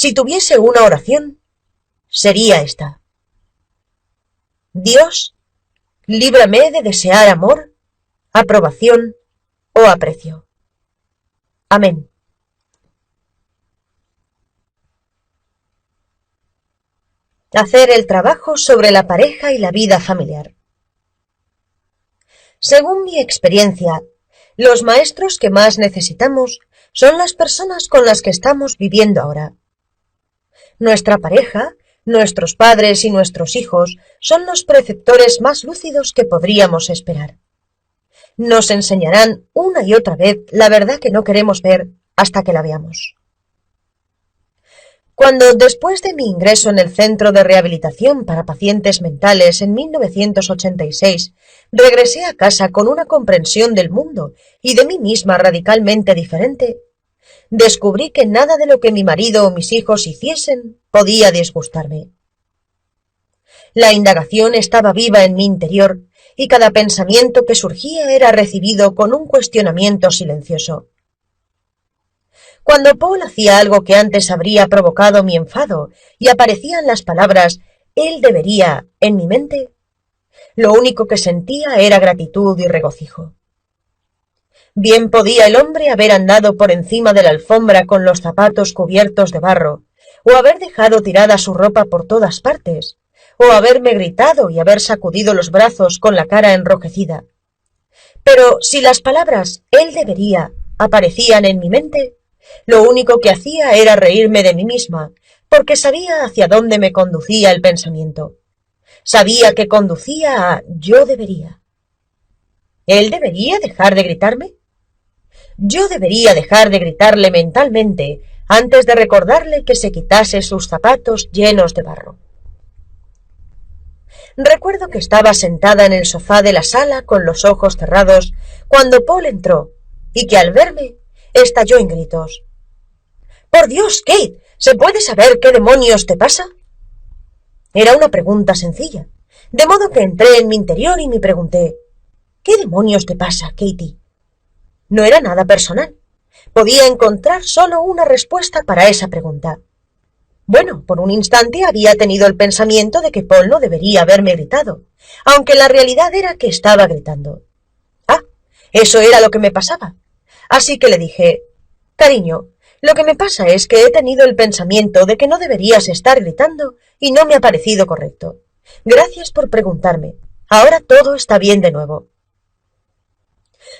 Si tuviese una oración, sería esta: Dios, líbrame de desear amor, aprobación o aprecio. Amén. Hacer el trabajo sobre la pareja y la vida familiar. Según mi experiencia, los maestros que más necesitamos son las personas con las que estamos viviendo ahora. Nuestra pareja, nuestros padres y nuestros hijos son los preceptores más lúcidos que podríamos esperar. Nos enseñarán una y otra vez la verdad que no queremos ver hasta que la veamos. Cuando, después de mi ingreso en el Centro de Rehabilitación para Pacientes Mentales en 1986, regresé a casa con una comprensión del mundo y de mí misma radicalmente diferente, descubrí que nada de lo que mi marido o mis hijos hiciesen podía disgustarme. La indagación estaba viva en mi interior y cada pensamiento que surgía era recibido con un cuestionamiento silencioso. Cuando Paul hacía algo que antes habría provocado mi enfado y aparecían las palabras «él debería» en mi mente, lo único que sentía era gratitud y regocijo. Bien podía el hombre haber andado por encima de la alfombra con los zapatos cubiertos de barro, o haber dejado tirada su ropa por todas partes, o haberme gritado y haber sacudido los brazos con la cara enrojecida. Pero si las palabras «él debería» aparecían en mi mente, lo único que hacía era reírme de mí misma, porque sabía hacia dónde me conducía el pensamiento. Sabía que conducía a «yo debería». ¿Él debería dejar de gritarme? Yo debería dejar de gritarle mentalmente antes de recordarle que se quitase sus zapatos llenos de barro. Recuerdo que estaba sentada en el sofá de la sala con los ojos cerrados cuando Paul entró y que al verme estalló en gritos. «¡Por Dios, Kate! ¿Se puede saber qué demonios te pasa?» Era una pregunta sencilla, de modo que entré en mi interior y me pregunté «¿Qué demonios te pasa, Katie?» No era nada personal. Podía encontrar solo una respuesta para esa pregunta. Bueno, por un instante había tenido el pensamiento de que Paul no debería haberme gritado, aunque la realidad era que estaba gritando. Ah, eso era lo que me pasaba. Así que le dije, «Cariño, lo que me pasa es que he tenido el pensamiento de que no deberías estar gritando y no me ha parecido correcto. Gracias por preguntarme. Ahora todo está bien de nuevo».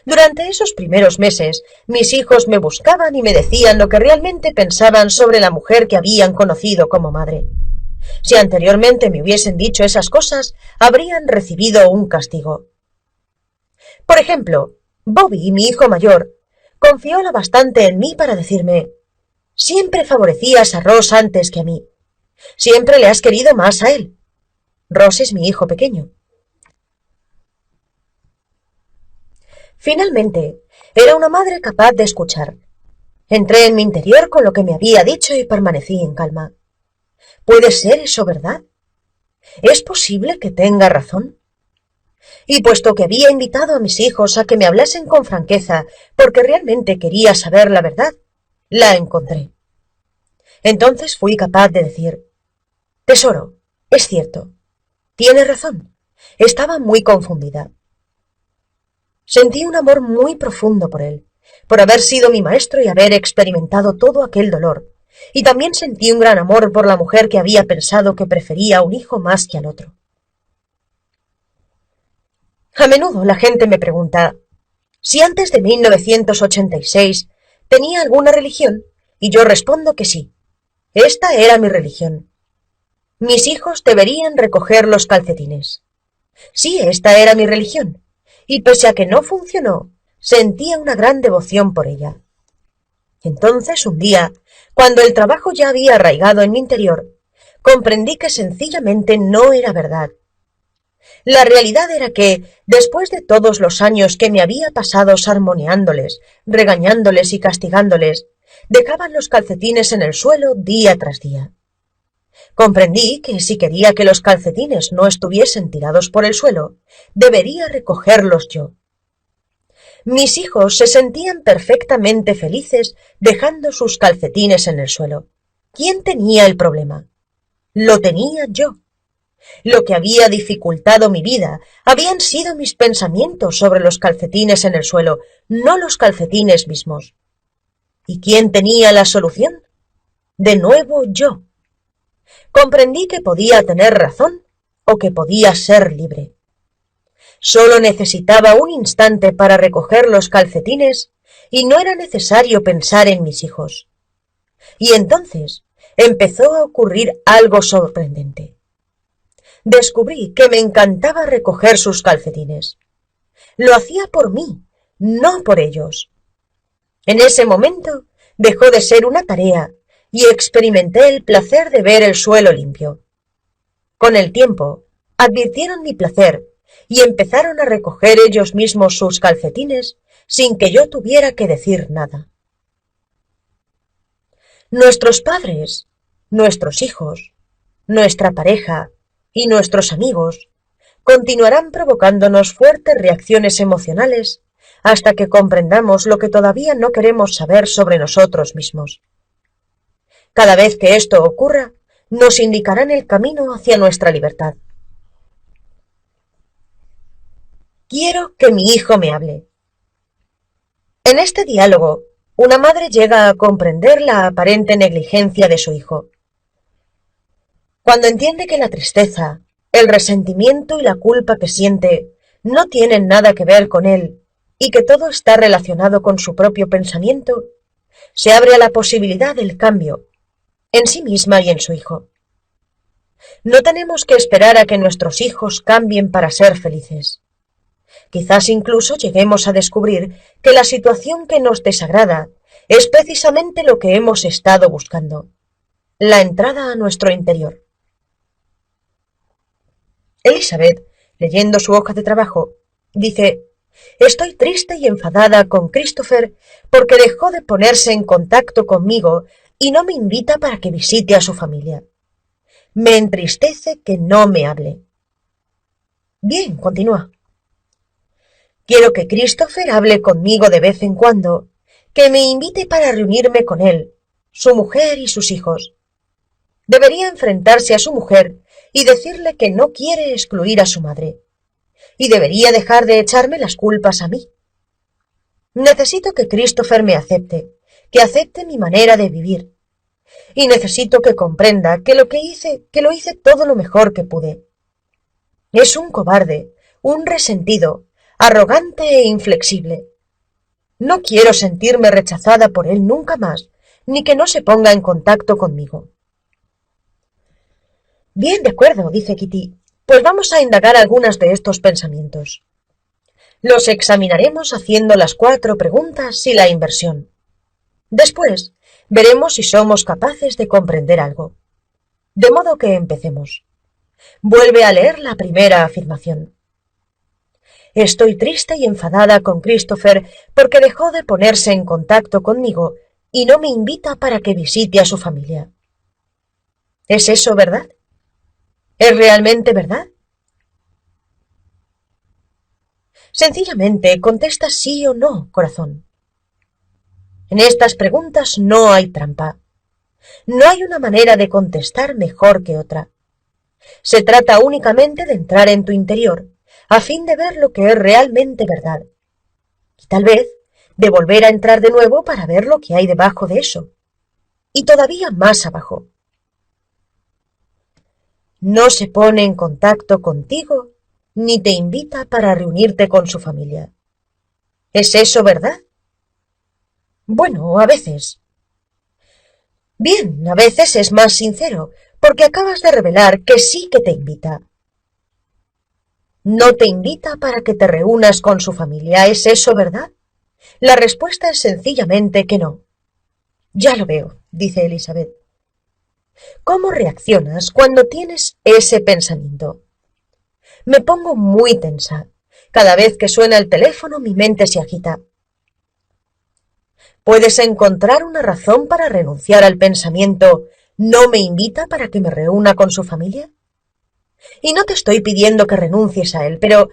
Durante esos primeros meses, mis hijos me buscaban y me decían lo que realmente pensaban sobre la mujer que habían conocido como madre. Si anteriormente me hubiesen dicho esas cosas, habrían recibido un castigo. Por ejemplo, Bobby, mi hijo mayor, confió lo bastante en mí para decirme: «Siempre favorecías a Ross antes que a mí. Siempre le has querido más a él. Ross es mi hijo pequeño». Finalmente, era una madre capaz de escuchar. Entré en mi interior con lo que me había dicho y permanecí en calma. ¿Puede ser eso verdad? ¿Es posible que tenga razón? Y puesto que había invitado a mis hijos a que me hablasen con franqueza porque realmente quería saber la verdad, la encontré. Entonces fui capaz de decir: «Tesoro, es cierto. Tienes razón. Estaba muy confundida». Sentí un amor muy profundo por él, por haber sido mi maestro y haber experimentado todo aquel dolor, y también sentí un gran amor por la mujer que había pensado que prefería a un hijo más que al otro. A menudo la gente me pregunta si antes de 1986 tenía alguna religión, y yo respondo que sí. Esta era mi religión. Mis hijos deberían recoger los calcetines. Sí, esta era mi religión. Y pese a que no funcionó, sentía una gran devoción por ella. Entonces, un día, cuando el trabajo ya había arraigado en mi interior, comprendí que sencillamente no era verdad. La realidad era que, después de todos los años que me había pasado sermoneándoles, regañándoles y castigándoles, dejaban los calcetines en el suelo día tras día. Comprendí que si quería que los calcetines no estuviesen tirados por el suelo, debería recogerlos yo. Mis hijos se sentían perfectamente felices dejando sus calcetines en el suelo. ¿Quién tenía el problema? Lo tenía yo. Lo que había dificultado mi vida habían sido mis pensamientos sobre los calcetines en el suelo, no los calcetines mismos. ¿Y quién tenía la solución? De nuevo yo. Comprendí que podía tener razón o que podía ser libre. Solo necesitaba un instante para recoger los calcetines y no era necesario pensar en mis hijos. Y entonces empezó a ocurrir algo sorprendente. Descubrí que me encantaba recoger sus calcetines. Lo hacía por mí, no por ellos. En ese momento dejó de ser una tarea y experimenté el placer de ver el suelo limpio. Con el tiempo, advirtieron mi placer y empezaron a recoger ellos mismos sus calcetines sin que yo tuviera que decir nada. Nuestros padres, nuestros hijos, nuestra pareja y nuestros amigos continuarán provocándonos fuertes reacciones emocionales hasta que comprendamos lo que todavía no queremos saber sobre nosotros mismos. Cada vez que esto ocurra, nos indicarán el camino hacia nuestra libertad. Quiero que mi hijo me hable. En este diálogo, una madre llega a comprender la aparente negligencia de su hijo. Cuando entiende que la tristeza, el resentimiento y la culpa que siente no tienen nada que ver con él y que todo está relacionado con su propio pensamiento, se abre a la posibilidad del cambio, en sí misma y en su hijo. No tenemos que esperar a que nuestros hijos cambien para ser felices. Quizás incluso lleguemos a descubrir que la situación que nos desagrada es precisamente lo que hemos estado buscando, la entrada a nuestro interior. Elizabeth, leyendo su hoja de trabajo, dice: «Estoy triste y enfadada con Christopher porque dejó de ponerse en contacto conmigo y no me invita para que visite a su familia. Me entristece que no me hable». Bien, continúa. «Quiero que Christopher hable conmigo de vez en cuando, que me invite para reunirme con él, su mujer y sus hijos. Debería enfrentarse a su mujer y decirle que no quiere excluir a su madre. Y debería dejar de echarme las culpas a mí. Necesito que Christopher me acepte, que acepte mi manera de vivir. Y necesito que comprenda que lo hice todo lo mejor que pude. Es un cobarde, un resentido, arrogante e inflexible. No quiero sentirme rechazada por él nunca más, ni que no se ponga en contacto conmigo». Bien, de acuerdo, dice Kitty, pues vamos a indagar algunos de estos pensamientos. Los examinaremos haciendo las 4 preguntas y la inversión. Después, veremos si somos capaces de comprender algo. De modo que empecemos. Vuelve a leer la primera afirmación. Estoy triste y enfadada con Christopher porque dejó de ponerse en contacto conmigo y no me invita para que visite a su familia. ¿Es eso verdad? ¿Es realmente verdad? Sencillamente contesta sí o no, corazón. En estas preguntas no hay trampa. No hay una manera de contestar mejor que otra. Se trata únicamente de entrar en tu interior, a fin de ver lo que es realmente verdad. Y tal vez de volver a entrar de nuevo para ver lo que hay debajo de eso. Y todavía más abajo. No se pone en contacto contigo ni te invita para reunirte con su familia. ¿Es eso verdad? Bueno, a veces. Bien, a veces es más sincero, porque acabas de revelar que sí que te invita. No te invita para que te reúnas con su familia, ¿es eso verdad? La respuesta es sencillamente que no. Ya lo veo, dice Elizabeth. ¿Cómo reaccionas cuando tienes ese pensamiento? Me pongo muy tensa. Cada vez que suena el teléfono mi mente se agita. ¿Puedes encontrar una razón para renunciar al pensamiento «no me invita para que me reúna con su familia»? Y no te estoy pidiendo que renuncies a él, pero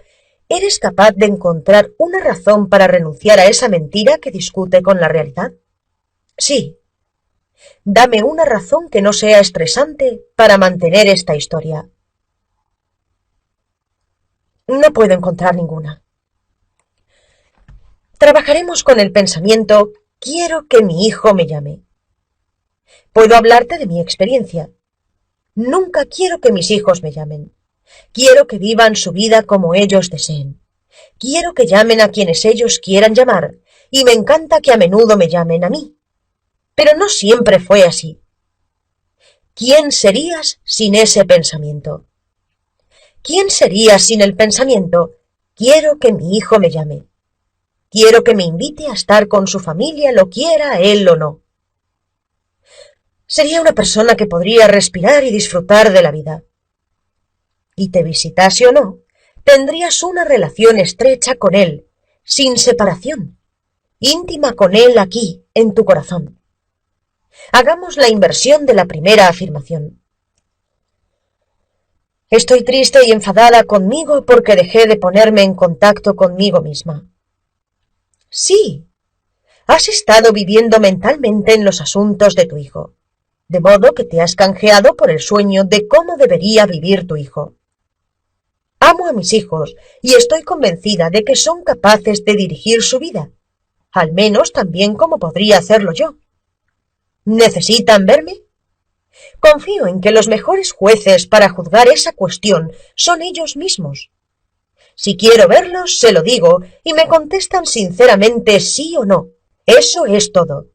¿eres capaz de encontrar una razón para renunciar a esa mentira que discute con la realidad? Sí. Dame una razón que no sea estresante para mantener esta historia. No puedo encontrar ninguna. Trabajaremos con el pensamiento quiero que mi hijo me llame. Puedo hablarte de mi experiencia. Nunca quiero que mis hijos me llamen. Quiero que vivan su vida como ellos deseen. Quiero que llamen a quienes ellos quieran llamar, y me encanta que a menudo me llamen a mí. Pero no siempre fue así. ¿Quién serías sin ese pensamiento? ¿Quién serías sin el pensamiento quiero que mi hijo me llame? Quiero que me invite a estar con su familia, lo quiera él o no. Sería una persona que podría respirar y disfrutar de la vida. Y te visitase o no, tendrías una relación estrecha con él, sin separación, íntima con él aquí, en tu corazón. Hagamos la inversión de la primera afirmación. Estoy triste y enfadada conmigo porque dejé de ponerme en contacto conmigo misma. Sí, has estado viviendo mentalmente en los asuntos de tu hijo, de modo que te has canjeado por el sueño de cómo debería vivir tu hijo. Amo a mis hijos y estoy convencida de que son capaces de dirigir su vida, al menos tan bien como podría hacerlo yo. ¿Necesitan verme? Confío en que los mejores jueces para juzgar esa cuestión son ellos mismos. Si quiero verlos, se lo digo, y me contestan sinceramente sí o no. Eso es todo.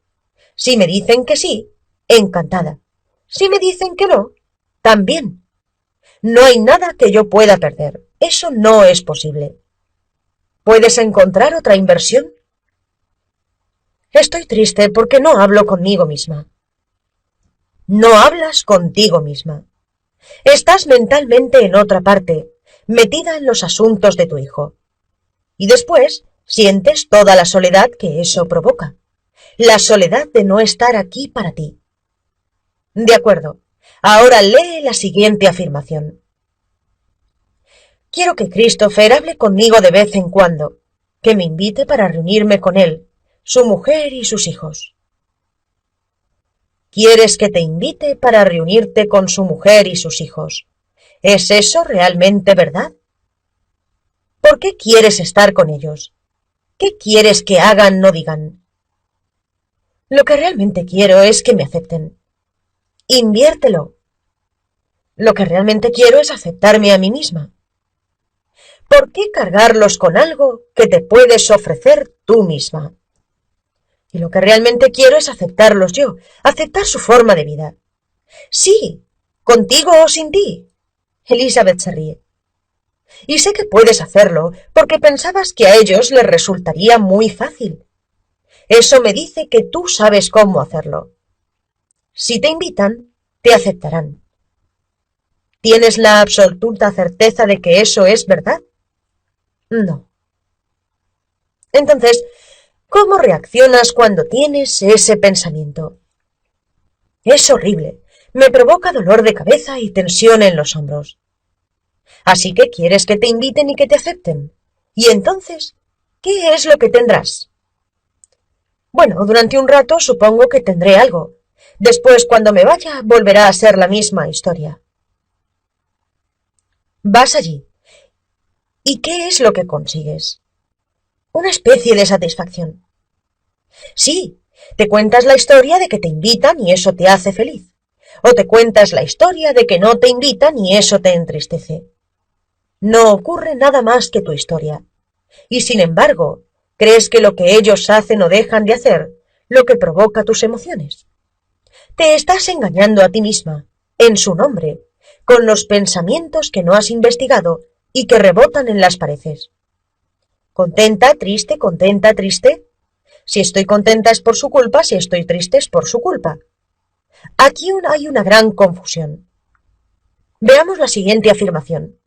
Si me dicen que sí, encantada. Si me dicen que no, también. No hay nada que yo pueda perder. Eso no es posible. ¿Puedes encontrar otra inversión? Estoy triste porque no hablo conmigo misma. No hablas contigo misma. Estás mentalmente en otra parte, metida en los asuntos de tu hijo. Y después sientes toda la soledad que eso provoca. La soledad de no estar aquí para ti. De acuerdo. Ahora lee la siguiente afirmación. Quiero que Christopher hable conmigo de vez en cuando, que me invite para reunirme con él, su mujer y sus hijos. ¿Quieres que te invite para reunirte con su mujer y sus hijos? ¿Es eso realmente verdad? ¿Por qué quieres estar con ellos? ¿Qué quieres que hagan, no digan? Lo que realmente quiero es que me acepten. Inviértelo. Lo que realmente quiero es aceptarme a mí misma. ¿Por qué cargarlos con algo que te puedes ofrecer tú misma? Y lo que realmente quiero es aceptarlos yo, aceptar su forma de vida. Sí, contigo o sin ti. Elizabeth se ríe. Y sé que puedes hacerlo porque pensabas que a ellos les resultaría muy fácil. Eso me dice que tú sabes cómo hacerlo. Si te invitan, te aceptarán. ¿Tienes la absoluta certeza de que eso es verdad? No. Entonces, ¿cómo reaccionas cuando tienes ese pensamiento? Es horrible. Me provoca dolor de cabeza y tensión en los hombros. Así que quieres que te inviten y que te acepten. Y entonces, ¿qué es lo que tendrás? Bueno, durante un rato supongo que tendré algo. Después, cuando me vaya, volverá a ser la misma historia. Vas allí. ¿Y qué es lo que consigues? Una especie de satisfacción. Sí, te cuentas la historia de que te invitan y eso te hace feliz. O te cuentas la historia de que no te invitan y eso te entristece. No ocurre nada más que tu historia. Y sin embargo, crees que lo que ellos hacen o dejan de hacer, lo que provoca tus emociones. Te estás engañando a ti misma, en su nombre, con los pensamientos que no has investigado y que rebotan en las paredes. ¿Contenta, triste, contenta, triste? Si estoy contenta es por su culpa, si estoy triste es por su culpa. Aquí hay una gran confusión. Veamos la siguiente afirmación.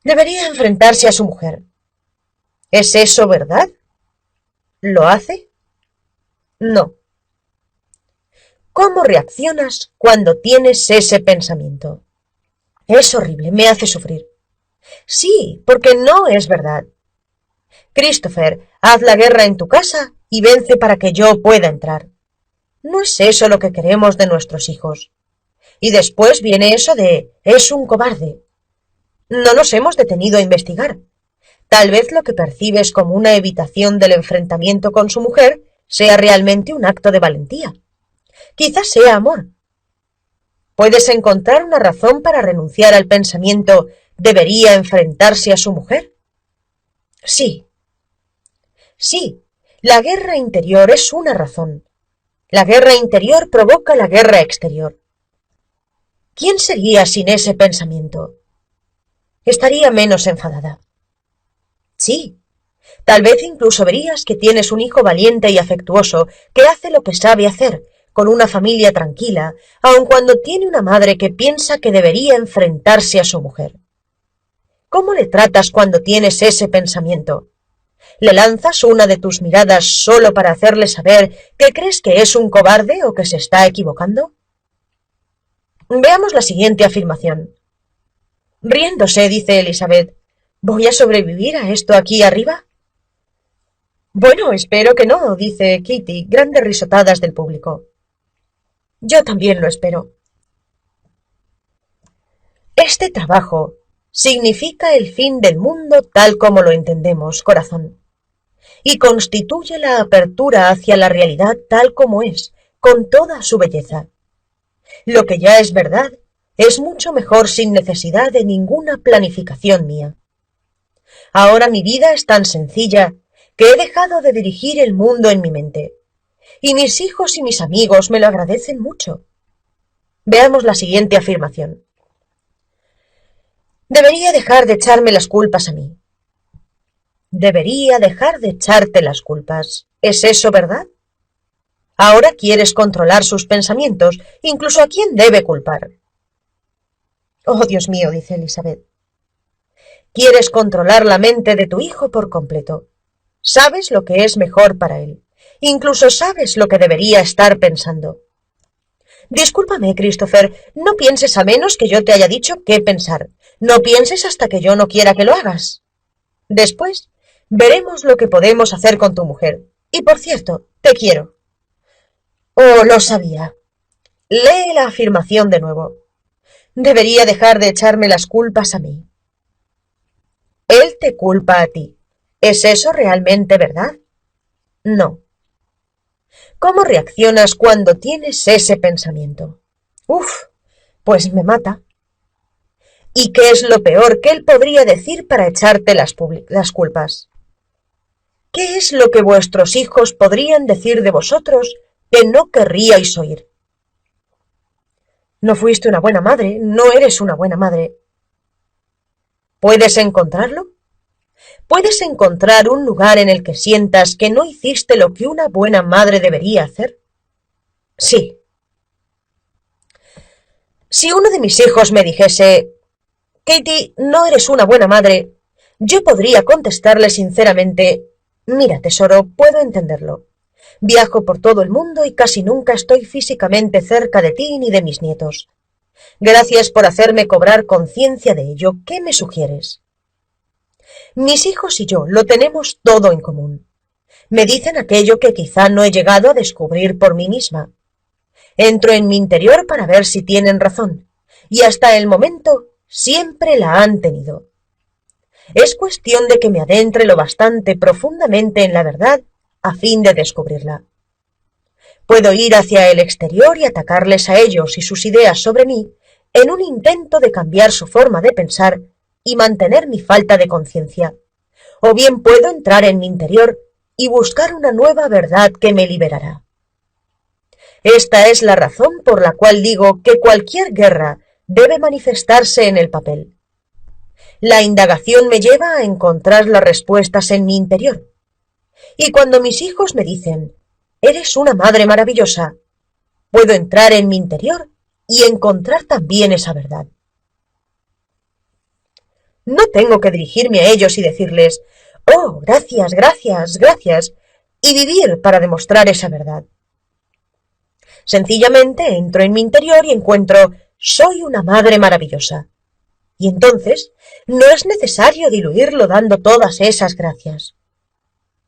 Debería enfrentarse a su mujer. ¿Es eso verdad? ¿Lo hace? No. ¿Cómo reaccionas cuando tienes ese pensamiento? Es horrible, me hace sufrir. Sí, porque no es verdad. Christopher, haz la guerra en tu casa y vence para que yo pueda entrar. No es eso lo que queremos de nuestros hijos. Y después viene eso de es un cobarde. No nos hemos detenido a investigar. Tal vez lo que percibes como una evitación del enfrentamiento con su mujer sea realmente un acto de valentía. Quizás sea amor. ¿Puedes encontrar una razón para renunciar al pensamiento ¿debería enfrentarse a su mujer? Sí. Sí, la guerra interior es una razón. La guerra interior provoca la guerra exterior. ¿Quién sería sin ese pensamiento? Estaría menos enfadada. Sí, tal vez incluso verías que tienes un hijo valiente y afectuoso que hace lo que sabe hacer, con una familia tranquila, aun cuando tiene una madre que piensa que debería enfrentarse a su mujer. ¿Cómo le tratas cuando tienes ese pensamiento? ¿Le lanzas una de tus miradas solo para hacerle saber que crees que es un cobarde o que se está equivocando? Veamos la siguiente afirmación. Riéndose, dice Elizabeth, ¿voy a sobrevivir a esto aquí arriba? Bueno, espero que no, dice Kitty, grandes risotadas del público. Yo también lo espero. Este trabajo significa el fin del mundo tal como lo entendemos, corazón, y constituye la apertura hacia la realidad tal como es, con toda su belleza. Lo que ya es verdad es mucho mejor sin necesidad de ninguna planificación mía. Ahora mi vida es tan sencilla que he dejado de dirigir el mundo en mi mente, y mis hijos y mis amigos me lo agradecen mucho. Veamos la siguiente afirmación. Debería dejar de echarme las culpas a mí. Debería dejar de echarte las culpas. ¿Es eso verdad? Ahora quieres controlar sus pensamientos, incluso a quién debe culpar. Oh, Dios mío, dice Elizabeth. Quieres controlar la mente de tu hijo por completo. Sabes lo que es mejor para él. Incluso sabes lo que debería estar pensando. Discúlpame, Christopher, no pienses a menos que yo te haya dicho qué pensar. No pienses hasta que yo no quiera que lo hagas. Después veremos lo que podemos hacer con tu mujer. Y por cierto, te quiero. Oh, lo sabía. Lee la afirmación de nuevo. Debería dejar de echarme las culpas a mí. Él te culpa a ti. ¿Es eso realmente verdad? No. ¿Cómo reaccionas cuando tienes ese pensamiento? Uf, pues me mata. ¿Y qué es lo peor que él podría decir para echarte las culpas? ¿Qué es lo que vuestros hijos podrían decir de vosotros que no querríais oír? No fuiste una buena madre, no eres una buena madre. ¿Puedes encontrarlo? ¿Puedes encontrar un lugar en el que sientas que no hiciste lo que una buena madre debería hacer? Sí. Si uno de mis hijos me dijese, Katie, no eres una buena madre, yo podría contestarle sinceramente, mira, tesoro, puedo entenderlo. Viajo por todo el mundo y casi nunca estoy físicamente cerca de ti ni de mis nietos. Gracias por hacerme cobrar conciencia de ello. ¿Qué me sugieres? Mis hijos y yo lo tenemos todo en común. Me dicen aquello que quizá no he llegado a descubrir por mí misma. Entro en mi interior para ver si tienen razón, y hasta el momento siempre la han tenido. Es cuestión de que me adentre lo bastante profundamente en la verdad a fin de descubrirla. Puedo ir hacia el exterior y atacarles a ellos y sus ideas sobre mí en un intento de cambiar su forma de pensar y mantener mi falta de conciencia. O bien puedo entrar en mi interior y buscar una nueva verdad que me liberará. Esta es la razón por la cual digo que cualquier guerra debe manifestarse en el papel. La indagación me lleva a encontrar las respuestas en mi interior. Y cuando mis hijos me dicen, eres una madre maravillosa, puedo entrar en mi interior y encontrar también esa verdad. No tengo que dirigirme a ellos y decirles, oh, gracias, gracias, gracias, y vivir para demostrar esa verdad. Sencillamente entro en mi interior y encuentro, soy una madre maravillosa. Y entonces no es necesario diluirlo dando todas esas gracias.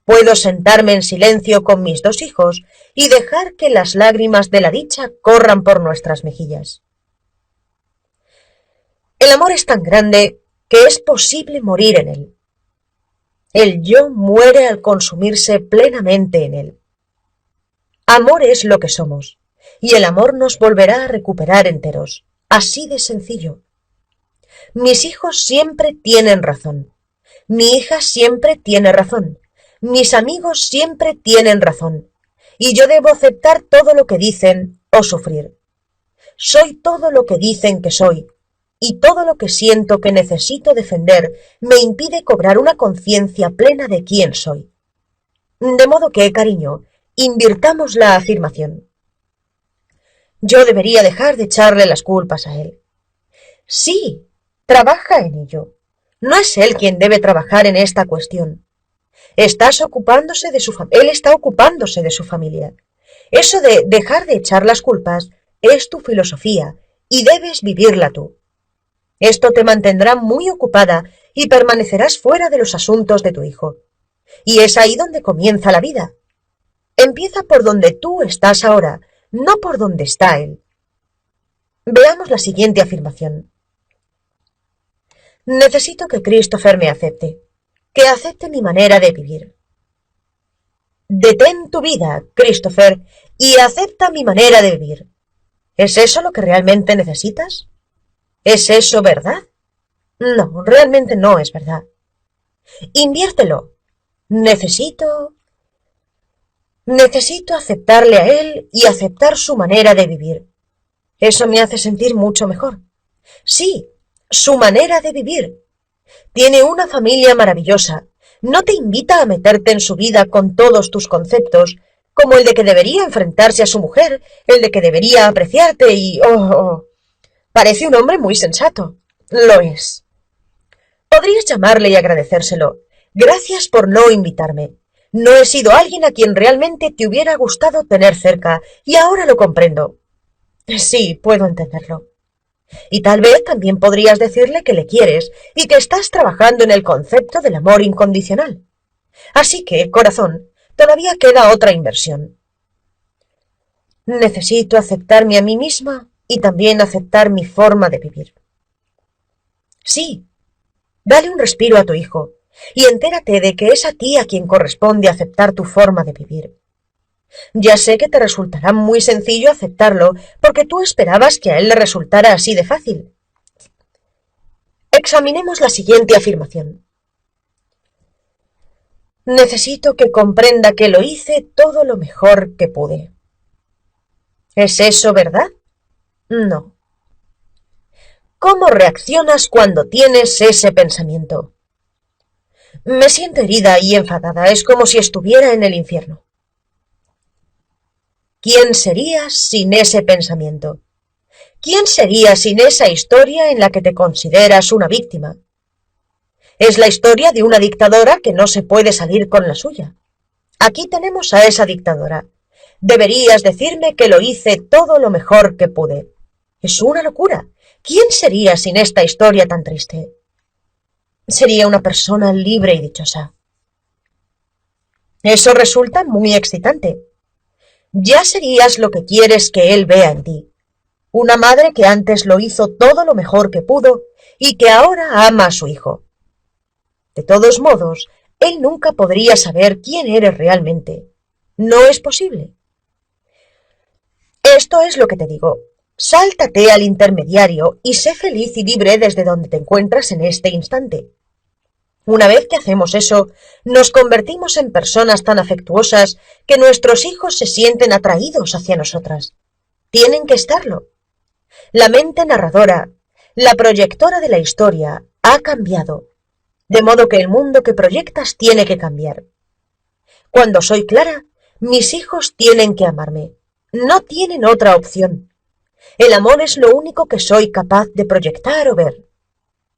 Puedo sentarme en silencio con mis 2 hijos y dejar que las lágrimas de la dicha corran por nuestras mejillas. El amor es tan grande que es posible morir en él. El yo muere al consumirse plenamente en él. Amor es lo que somos, y el amor nos volverá a recuperar enteros, así de sencillo. Mis hijos siempre tienen razón. Mi hija siempre tiene razón. Mis amigos siempre tienen razón. Y yo debo aceptar todo lo que dicen o sufrir. Soy todo lo que dicen que soy, y todo lo que siento que necesito defender me impide cobrar una conciencia plena de quién soy. De modo que, cariño, invirtamos la afirmación. Yo debería dejar de echarle las culpas a él. Sí, trabaja en ello. No es él quien debe trabajar en esta cuestión. Él está ocupándose de su familia. Eso de dejar de echar las culpas es tu filosofía y debes vivirla tú. Esto te mantendrá muy ocupada y permanecerás fuera de los asuntos de tu hijo. Y es ahí donde comienza la vida. Empieza por donde tú estás ahora, no por donde está él. Veamos la siguiente afirmación. Necesito que Christopher me acepte, que acepte mi manera de vivir. Detén tu vida, Christopher, y acepta mi manera de vivir. ¿Es eso lo que realmente necesitas? ¿Es eso verdad? No, realmente no es verdad. Inviértelo. Necesito aceptarle a él y aceptar su manera de vivir. Eso me hace sentir mucho mejor. Sí, su manera de vivir. Tiene una familia maravillosa. No te invita a meterte en su vida con todos tus conceptos, como el de que debería enfrentarse a su mujer, el de que debería apreciarte y... Parece un hombre muy sensato. Lo es. Podrías llamarle y agradecérselo. Gracias por no invitarme. No he sido alguien a quien realmente te hubiera gustado tener cerca, y ahora lo comprendo. Sí, puedo entenderlo. Y tal vez también podrías decirle que le quieres y que estás trabajando en el concepto del amor incondicional. Así que, corazón, todavía queda otra inversión. Necesito aceptarme a mí misma y también aceptar mi forma de vivir. Sí, dale un respiro a tu hijo y entérate de que es a ti a quien corresponde aceptar tu forma de vivir. Ya sé que te resultará muy sencillo aceptarlo porque tú esperabas que a él le resultara así de fácil. Examinemos la siguiente afirmación. Necesito que comprenda que lo hice todo lo mejor que pude. ¿Es eso verdad? No. ¿Cómo reaccionas cuando tienes ese pensamiento? Me siento herida y enfadada. Es como si estuviera en el infierno. ¿Quién serías sin ese pensamiento? ¿Quién serías sin esa historia en la que te consideras una víctima? Es la historia de una dictadora que no se puede salir con la suya. Aquí tenemos a esa dictadora. Deberías decirme que lo hice todo lo mejor que pude. Es una locura. ¿Quién sería sin esta historia tan triste? Sería una persona libre y dichosa. Eso resulta muy excitante. Ya serías lo que quieres que él vea en ti. Una madre que antes lo hizo todo lo mejor que pudo y que ahora ama a su hijo. De todos modos, él nunca podría saber quién eres realmente. No es posible. Esto es lo que te digo. Sáltate al intermediario y sé feliz y libre desde donde te encuentras en este instante. Una vez que hacemos eso, nos convertimos en personas tan afectuosas que nuestros hijos se sienten atraídos hacia nosotras. Tienen que estarlo. La mente narradora, la proyectora de la historia, ha cambiado, de modo que el mundo que proyectas tiene que cambiar. Cuando soy clara, mis hijos tienen que amarme. No tienen otra opción. El amor es lo único que soy capaz de proyectar o ver.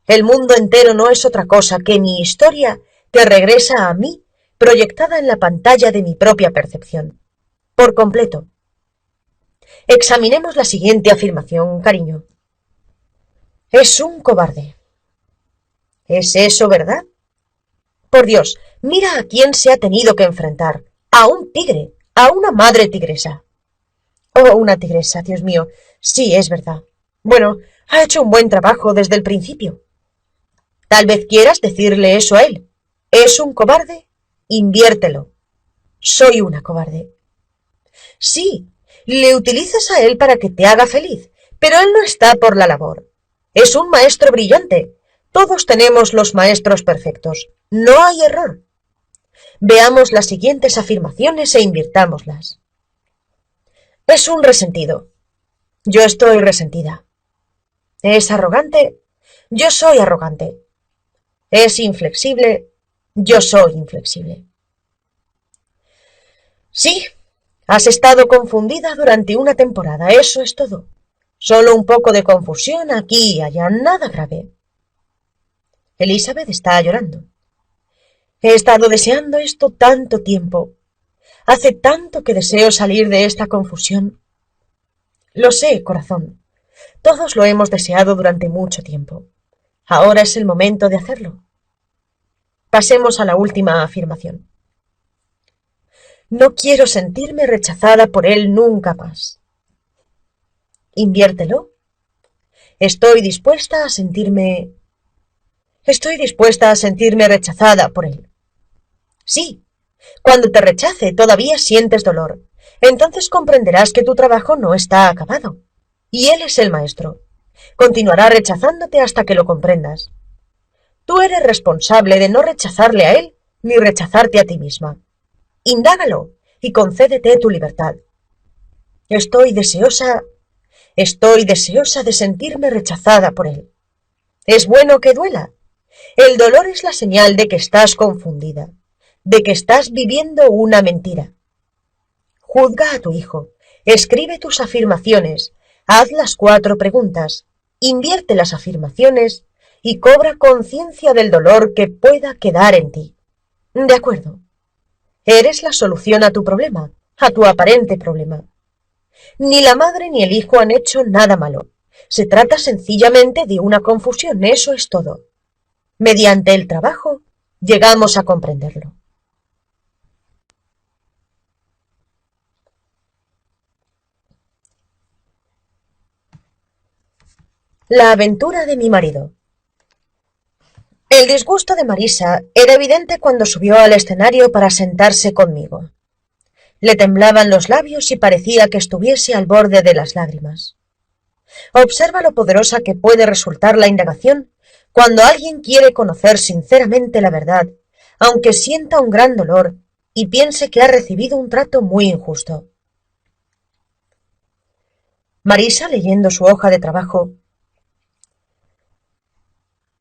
El mundo entero no es otra cosa que mi historia que regresa a mí proyectada en la pantalla de mi propia percepción. Por completo. Examinemos la siguiente afirmación, cariño. Es un cobarde. ¿Es eso verdad? Por Dios, mira a quién se ha tenido que enfrentar. A un tigre, a una madre tigresa. Oh, una tigresa, Dios mío. Sí, es verdad. Bueno, ha hecho un buen trabajo desde el principio. Tal vez quieras decirle eso a él. ¿Es un cobarde? Inviértelo. Soy una cobarde. Sí, le utilizas a él para que te haga feliz, pero él no está por la labor. Es un maestro brillante. Todos tenemos los maestros perfectos. No hay error. Veamos las siguientes afirmaciones e invirtámoslas. Es un resentido. Yo estoy resentida. Es arrogante. Yo soy arrogante. Es inflexible. Yo soy inflexible. Sí, has estado confundida durante una temporada, eso es todo. Solo un poco de confusión aquí y allá, nada grave. Elizabeth está llorando. He estado deseando esto tanto tiempo. Hace tanto que deseo salir de esta confusión. Lo sé, corazón. Todos lo hemos deseado durante mucho tiempo. Ahora es el momento de hacerlo. Pasemos a la última afirmación. No quiero sentirme rechazada por él nunca más. Inviértelo. Estoy dispuesta a sentirme rechazada por él. Sí, cuando te rechace todavía sientes dolor. Entonces comprenderás que tu trabajo no está acabado. Y él es el maestro. Continuará rechazándote hasta que lo comprendas. Tú eres responsable de no rechazarle a él ni rechazarte a ti misma. Indágalo y concédete tu libertad. Estoy deseosa de sentirme rechazada por él. Es bueno que duela. El dolor es la señal de que estás confundida, de que estás viviendo una mentira. Juzga a tu hijo, escribe tus afirmaciones, haz las 4 preguntas, invierte las afirmaciones y cobra conciencia del dolor que pueda quedar en ti. De acuerdo. Eres la solución a tu problema, a tu aparente problema. Ni la madre ni el hijo han hecho nada malo. Se trata sencillamente de una confusión, eso es todo. Mediante el trabajo, llegamos a comprenderlo. La aventura de mi marido. El disgusto de Marisa era evidente cuando subió al escenario para sentarse conmigo. Le temblaban los labios y parecía que estuviese al borde de las lágrimas. Observa lo poderosa que puede resultar la indagación cuando alguien quiere conocer sinceramente la verdad, aunque sienta un gran dolor y piense que ha recibido un trato muy injusto. Marisa, leyendo su hoja de trabajo: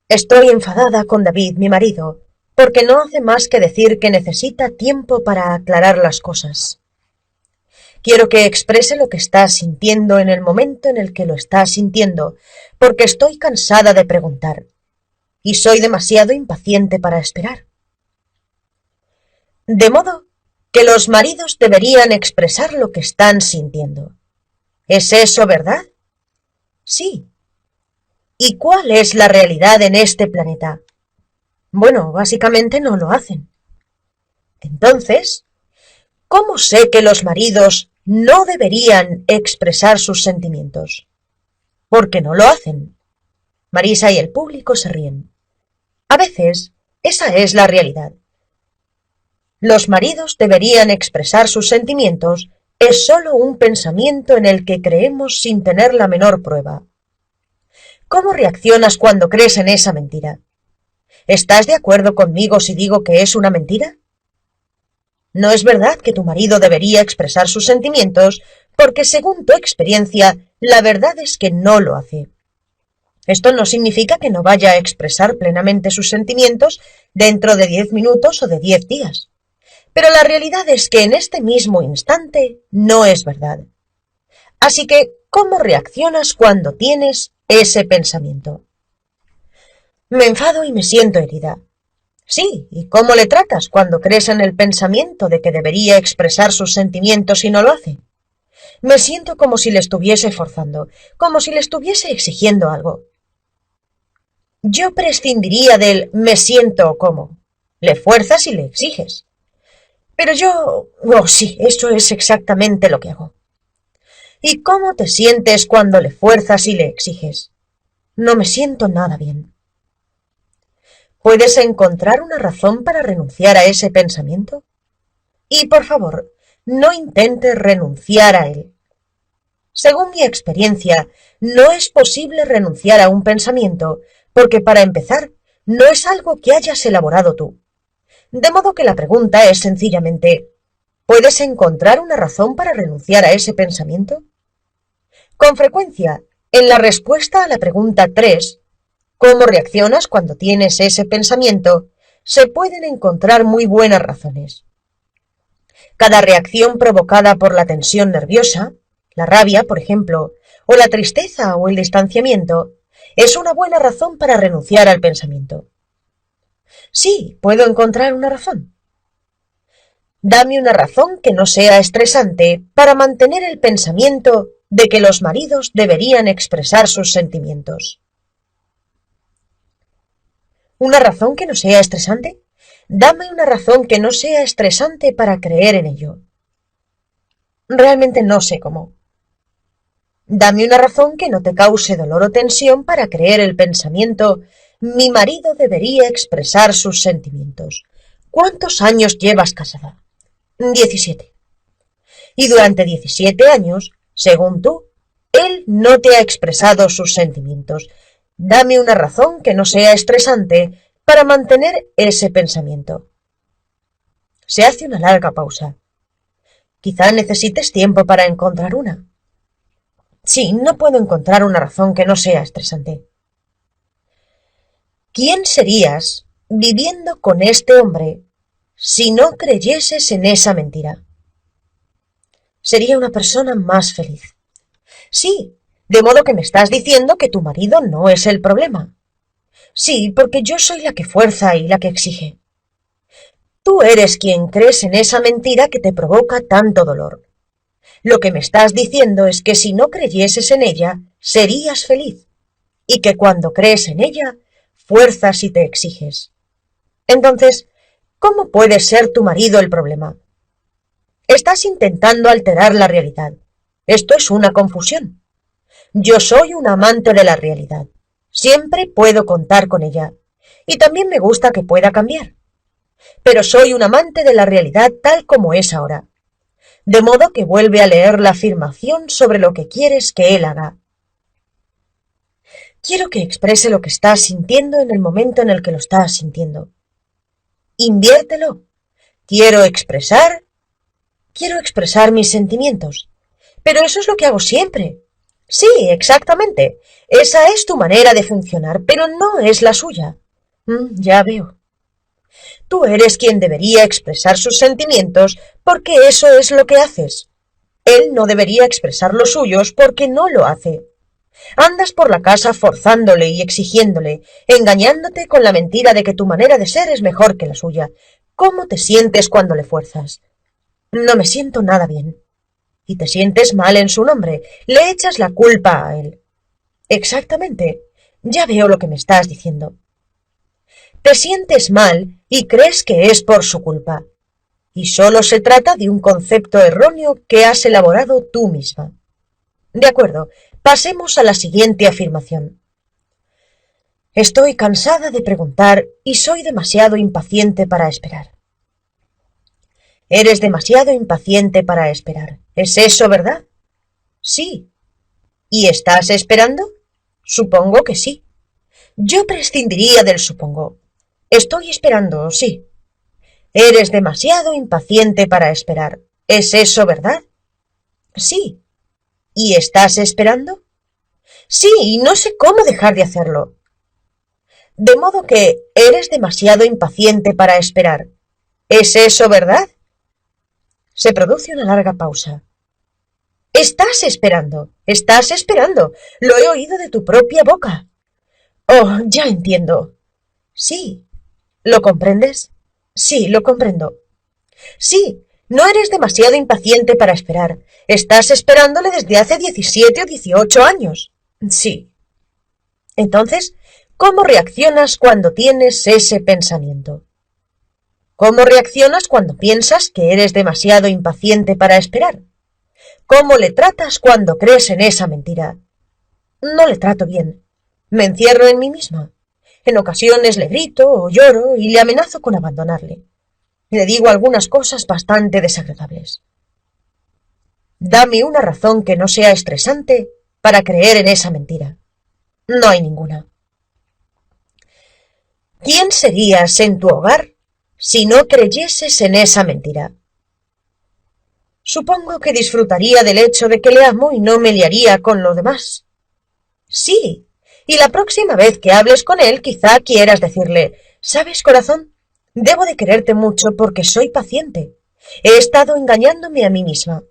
Estoy enfadada con David, mi marido, porque no hace más que decir que necesita tiempo para aclarar las cosas. Quiero que exprese lo que está sintiendo en el momento en el que lo está sintiendo, porque estoy cansada de preguntar, y soy demasiado impaciente para esperar. De modo que los maridos deberían expresar lo que están sintiendo. ¿Es eso verdad? Sí. ¿Y cuál es la realidad en este planeta? Bueno, básicamente no lo hacen. Entonces, ¿cómo sé que los maridos no deberían expresar sus sentimientos? Porque no lo hacen. Marisa y el público se ríen. A veces, esa es la realidad. Los maridos deberían expresar sus sentimientos es solo un pensamiento en el que creemos sin tener la menor prueba. ¿Cómo reaccionas cuando crees en esa mentira? ¿Estás de acuerdo conmigo si digo que es una mentira? No es verdad que tu marido debería expresar sus sentimientos, porque según tu experiencia, la verdad es que no lo hace. Esto no significa que no vaya a expresar plenamente sus sentimientos dentro de 10 minutos o de 10 días. Pero la realidad es que en este mismo instante no es verdad. Así que, ¿cómo reaccionas cuando tienes ese pensamiento? Me enfado y me siento herida. Sí, ¿y cómo le tratas cuando crees en el pensamiento de que debería expresar sus sentimientos y no lo hace? Me siento como si le estuviese forzando, como si le estuviese exigiendo algo. Yo prescindiría del me siento como. Le fuerzas y le exiges. Pero yo... Oh, sí, eso es exactamente lo que hago. ¿Y cómo te sientes cuando le fuerzas y le exiges? No me siento nada bien. ¿Puedes encontrar una razón para renunciar a ese pensamiento? Y por favor, no intentes renunciar a él. Según mi experiencia, no es posible renunciar a un pensamiento, porque para empezar, no es algo que hayas elaborado tú. De modo que la pregunta es sencillamente, ¿puedes encontrar una razón para renunciar a ese pensamiento? Con frecuencia, en la respuesta a la pregunta 3, ¿cómo reaccionas cuando tienes ese pensamiento?, se pueden encontrar muy buenas razones. Cada reacción provocada por la tensión nerviosa, la rabia, por ejemplo, o la tristeza o el distanciamiento, es una buena razón para renunciar al pensamiento. Sí, puedo encontrar una razón. Dame una razón que no sea estresante para mantener el pensamiento de que los maridos deberían expresar sus sentimientos. ¿Una razón que no sea estresante? Dame una razón que no sea estresante para creer en ello. Realmente no sé cómo. Dame una razón que no te cause dolor o tensión para creer el pensamiento mi marido debería expresar sus sentimientos. ¿Cuántos años llevas casada? 17. Y durante 17 años, según tú, él no te ha expresado sus sentimientos. Dame una razón que no sea estresante para mantener ese pensamiento. Se hace una larga pausa. Quizá necesites tiempo para encontrar una. Sí, no puedo encontrar una razón que no sea estresante. ¿Quién serías viviendo con este hombre si no creyeses en esa mentira? Sería una persona más feliz. Sí, de modo que me estás diciendo que tu marido no es el problema. Sí, porque yo soy la que fuerza y la que exige. Tú eres quien crees en esa mentira que te provoca tanto dolor. Lo que me estás diciendo es que si no creyeses en ella, serías feliz, y que cuando crees en ella, fuerzas y te exiges. Entonces, ¿cómo puede ser tu marido el problema? Estás intentando alterar la realidad. Esto es una confusión. Yo soy un amante de la realidad. Siempre puedo contar con ella. Y también me gusta que pueda cambiar. Pero soy un amante de la realidad tal como es ahora. De modo que vuelve a leer la afirmación sobre lo que quieres que él haga. Quiero que exprese lo que estás sintiendo en el momento en el que lo estás sintiendo. Inviértelo. Quiero expresar mis sentimientos. Pero eso es lo que hago siempre. Sí, exactamente. Esa es tu manera de funcionar, pero no es la suya. Ya veo. Tú eres quien debería expresar sus sentimientos porque eso es lo que haces. Él no debería expresar los suyos porque no lo hace. Andas por la casa forzándole y exigiéndole, engañándote con la mentira de que tu manera de ser es mejor que la suya. ¿Cómo te sientes cuando le fuerzas? No me siento nada bien. Y te sientes mal en su nombre. Le echas la culpa a él. Exactamente. Ya veo lo que me estás diciendo. Te sientes mal y crees que es por su culpa. Y solo se trata de un concepto erróneo que has elaborado tú misma. De acuerdo, pasemos a la siguiente afirmación. Estoy cansada de preguntar y soy demasiado impaciente para esperar. Eres demasiado impaciente para esperar. ¿Es eso verdad? Sí. ¿Y estás esperando? Supongo que sí. Yo prescindiría del supongo. Estoy esperando, sí. Eres demasiado impaciente para esperar. ¿Es eso verdad? Sí. ¿Y estás esperando? Sí, y no sé cómo dejar de hacerlo. De modo que eres demasiado impaciente para esperar. ¿Es eso verdad? Se produce una larga pausa. Estás esperando, estás esperando. Lo he oído de tu propia boca. Oh, ya entiendo. Sí. ¿Lo comprendes? Sí, lo comprendo. Sí, no eres demasiado impaciente para esperar. Estás esperándole desde hace 17 o 18 años. Sí. Entonces, ¿cómo reaccionas cuando tienes ese pensamiento? ¿Cómo reaccionas cuando piensas que eres demasiado impaciente para esperar? ¿Cómo le tratas cuando crees en esa mentira? No le trato bien. Me encierro en mí misma. En ocasiones le grito o lloro y le amenazo con abandonarle. Le digo algunas cosas bastante desagradables. Dame una razón que no sea estresante para creer en esa mentira. No hay ninguna. ¿Quién serías en tu hogar si no creyeses en esa mentira? Supongo que disfrutaría del hecho de que le amo y no me liaría con lo demás. Sí, y la próxima vez que hables con él quizá quieras decirle, ¿sabes, corazón? Debo de quererte mucho porque soy paciente. He estado engañándome a mí misma.